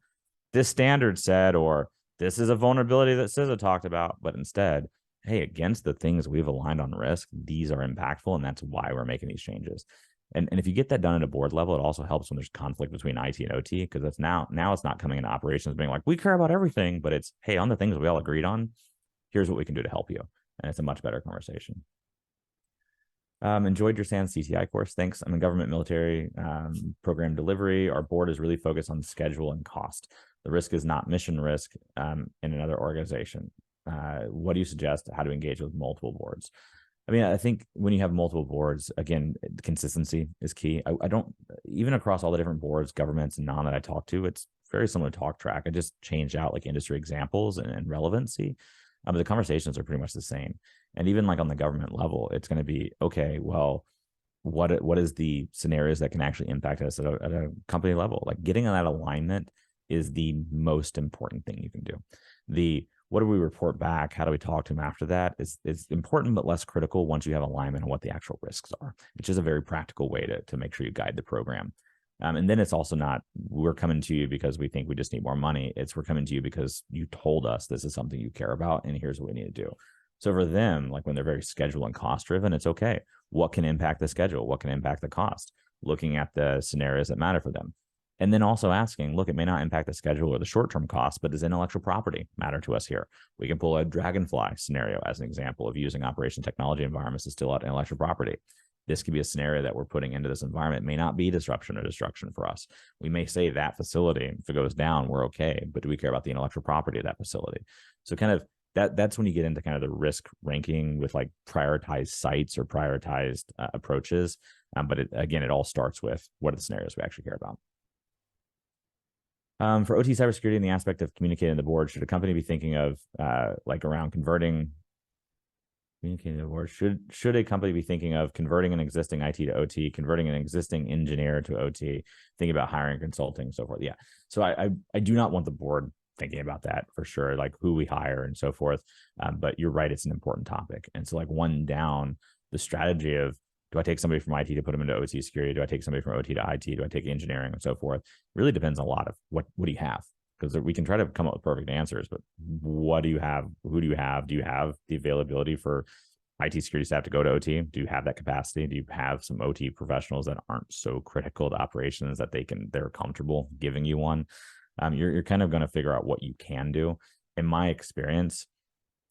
this standard said, or this is a vulnerability that CISA talked about, but instead, hey, against the things we've aligned on risk, these are impactful, and that's why we're making these changes. And if you get that done at a board level, it also helps when there's conflict between IT and OT, because that's now it's not coming into operations being like, we care about everything, but it's, hey, on the things we all agreed on, here's what we can do to help you. And it's a much better conversation. Enjoyed your SANS CTI course. Thanks. I'm in government military program delivery. Our board is really focused on schedule and cost. The risk is not mission risk in another organization. What do you suggest? How to engage with multiple boards? I mean, I think when you have multiple boards, again, consistency is key. I don't, even across all the different boards, governments and non that I talk to, it's very similar to talk track. I just change out like industry examples and relevancy. But the conversations are pretty much the same. And even like on the government level, it's going to be, okay, well, what is the scenarios that can actually impact us at a company level? Like getting on that alignment is the most important thing you can do. What do we report back? How do we talk to them after that? Is important, but less critical once you have alignment on what the actual risks are, which is a very practical way to make sure you guide the program. And then it's also not, we're coming to you because we think we just need more money. It's, we're coming to you because you told us this is something you care about, and here's what we need to do. So for them, like when they're very schedule and cost driven, it's okay. What can impact the schedule? What can impact the cost? Looking at the scenarios that matter for them. And then also asking, look, it may not impact the schedule or the short-term cost, but does intellectual property matter to us here? We can pull a Dragonfly scenario as an example of using operation technology environments to still out intellectual property. This could be a scenario that we're putting into this environment. It may not be disruption or destruction for us. We may say that facility, if it goes down, we're okay, but do we care about the intellectual property of that facility? So kind of that's when you get into kind of the risk ranking with like prioritized sites or prioritized approaches. But again, it all starts with what are the scenarios we actually care about. For OT cybersecurity and the aspect of communicating to the board, should a company be thinking of like around communicating to the board? Should a company be thinking of converting an existing IT to OT, converting an existing engineer to OT, thinking about hiring, consulting, and so forth? Yeah. So I do not want the board thinking about that for sure, like who we hire and so forth. But you're right, it's an important topic. And so like one down, the strategy of, do I take somebody from IT to put them into OT security? Do I take somebody from OT to IT? Do I take engineering and so forth? It really depends on a lot of what do you have? Because we can try to come up with perfect answers, but what do you have? Who do you have? Do you have the availability for IT security staff to go to OT? Do you have that capacity? Do you have some OT professionals that aren't so critical to operations that they're comfortable giving you one? You're kind of going to figure out what you can do. In my experience,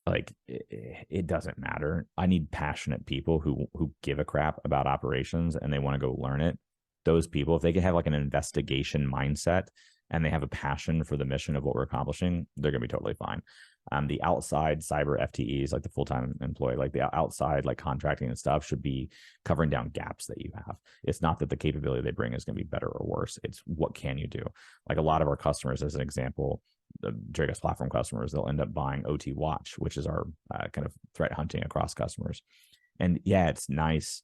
like it doesn't matter. I need passionate people who give a crap about operations and they want to go learn it. Those people, if they can have like an investigation mindset and they have a passion for the mission of what we're accomplishing, they're going to be totally fine. The outside cyber FTEs, like the full-time employee, like the outside like contracting and stuff, should be covering down gaps that you have. It's not that the capability they bring is going to be better or worse. It's what can you do? Like a lot of our customers, as an example, the Dragos platform customers, they'll end up buying OT Watch, which is our kind of threat hunting across customers. And yeah, it's nice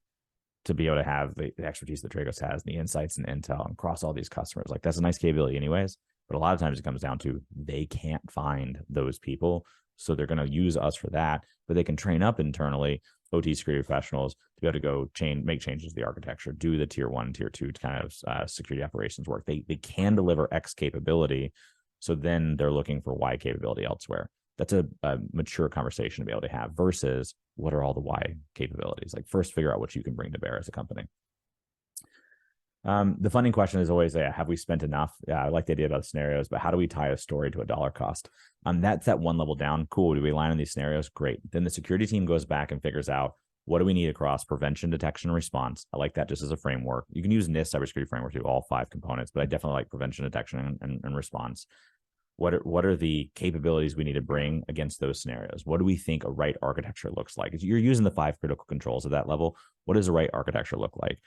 to be able to have the expertise that Dragos has, and the insights and intel and across all these customers. Like that's a nice capability anyways. But a lot of times it comes down to they can't find those people. So they're going to use us for that, but they can train up internally OT security professionals to be able to go make changes to the architecture, do the tier 1, tier 2 kind of security operations work. They can deliver X capability. So then they're looking for Y capability elsewhere. That's a mature conversation to be able to have versus what are all the Y capabilities? Like first figure out what you can bring to bear as a company. The funding question is always, have we spent enough? Yeah, I like the idea about the scenarios, but how do we tie a story to a dollar cost? That's at one level down. Cool. Do we align on these scenarios? Great. Then the security team goes back and figures out what do we need across prevention, detection, and response. I like that just as a framework. You can use NIST cybersecurity framework to all 5 components, but I definitely like prevention, detection, and response. What are the capabilities we need to bring against those scenarios? What do we think a right architecture looks like? If you're using the 5 critical controls at that level, what does a right architecture look like?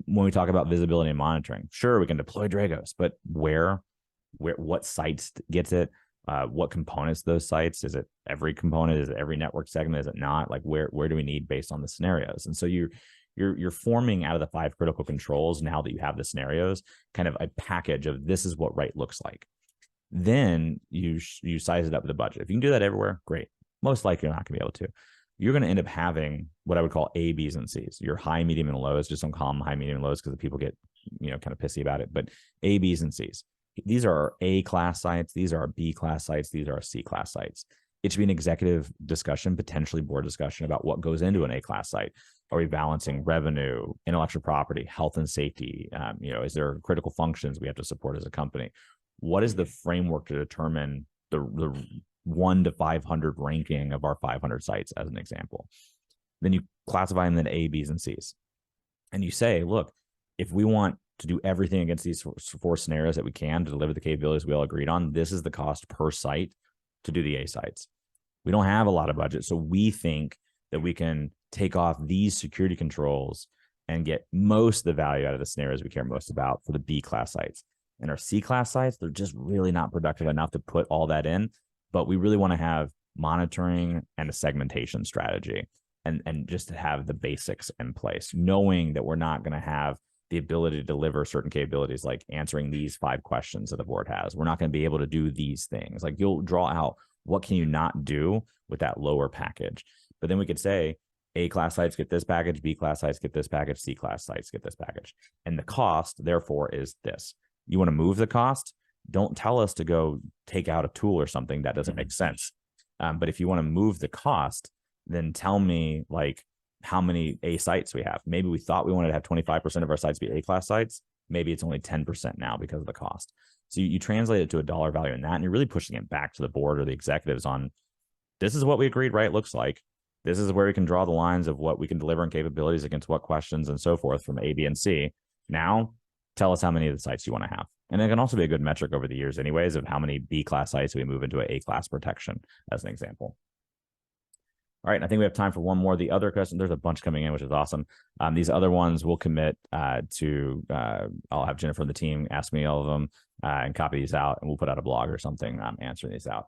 When we talk about visibility and monitoring, sure, we can deploy Dragos, but what sites gets it? What components those sites? Is it every component? Is it every network segment? Is it not? Like where do we need based on the scenarios? And so you're forming out of the 5 critical controls, now that you have the scenarios, kind of a package of this is what right looks like. Then you size it up with the budget. If you can do that everywhere, great. Most likely you're not going to be able to. You're going to end up having what I would call A, B's, and C's. Your high, medium, and lows. Just don't call them high, medium, and lows because the people get kind of pissy about it. But A, B's, and C's. These are our A class sites. These are our B class sites. These are our C class sites. It should be an executive discussion, potentially board discussion about what goes into an A class site. Are we balancing revenue, intellectual property, health and safety? Is there critical functions we have to support as a company? What is the framework to determine the 1 to 500 ranking of our 500 sites, as an example? Then you classify them in A, B's, and C's. And you say, look, if we want to do everything against these 4 scenarios that we can to deliver the capabilities we all agreed on, this is the cost per site to do the A sites. We don't have a lot of budget, so we think that we can take off these security controls and get most of the value out of the scenarios we care most about for the B class sites. And our C class sites, they're just really not productive enough to put all that in, but we really want to have monitoring and a segmentation strategy and just to have the basics in place, knowing that we're not going to have the ability to deliver certain capabilities like answering these 5 questions that the board has. We're not going to be able to do these things. Like you'll draw out what can you not do with that lower package. But then we could say A class sites get this package, B class sites get this package, C class sites get this package. And the cost, therefore, is this. You want to move the cost? Don't tell us to go take out a tool or something that doesn't make sense. But if you want to move the cost, then tell me like how many A sites we have. Maybe we thought we wanted to have 25% of our sites be A class sites. Maybe it's only 10% now because of the cost. So you translate it to a dollar value in that, and you're really pushing it back to the board or the executives on this is what we agreed, right? Looks like this is where we can draw the lines of what we can deliver in capabilities against what questions and so forth from A, B, and C. Now tell us how many of the sites you want to have. And it can also be a good metric over the years anyways of how many B class sites we move into an A class protection as an example. All right, I think we have time for one more. The other question, there's a bunch coming in, which is awesome. These other ones we'll commit to, I'll have Jennifer and the team ask me all of them and copy these out, and we'll put out a blog or something answering these out.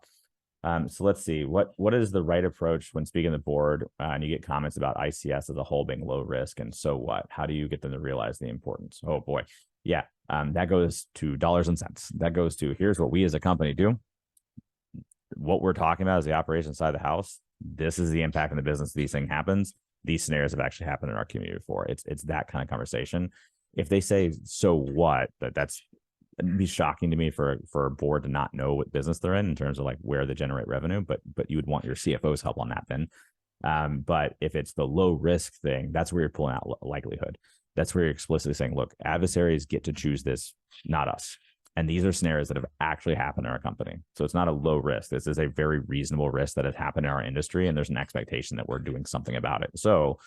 So let's see, what is the right approach when speaking to the board and you get comments about ICS as a whole being low risk, and so what? How do you get them to realize the importance? Oh boy, yeah, that goes to dollars and cents. That goes to here's what we as a company do. What we're talking about is the operations side of the house. This is the impact in the business. These things happens. These scenarios have actually happened in our community before. It's that kind of conversation. If they say, so what, that'd be shocking to me for a board to not know what business they're in terms of like where they generate revenue, but you would want your CFO's help on that then. But if it's the low risk thing, that's where you're pulling out likelihood. That's where you're explicitly saying, look, adversaries get to choose this, not us. And these are scenarios that have actually happened in our company. So it's not a low risk. This is a very reasonable risk that has happened in our industry. And there's an expectation that we're doing something about it. So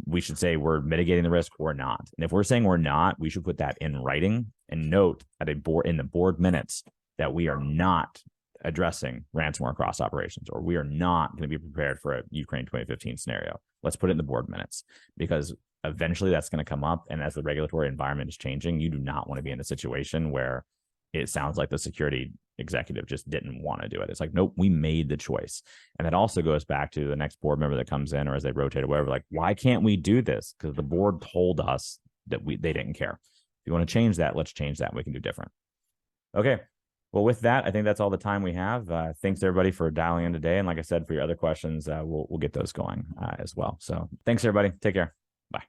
we should say we're mitigating the risk or not. And if we're saying we're not, we should put that in writing and note at a board in the board minutes that we are not addressing ransomware across operations, or we are not going to be prepared for a Ukraine 2015 scenario. Let's put it in the board minutes, because eventually that's going to come up. And as the regulatory environment is changing, you do not want to be in a situation where it sounds like the security executive just didn't want to do it. It's like, nope, we made the choice. And that also goes back to the next board member that comes in, or as they rotate or whatever, like, why can't we do this? Because the board told us that they didn't care. If you want to change that, let's change that. We can do different. Okay. Well, with that, I think that's all the time we have. Thanks everybody for dialing in today. And like I said, for your other questions, we'll get those going as well. So thanks everybody. Take care. Bye.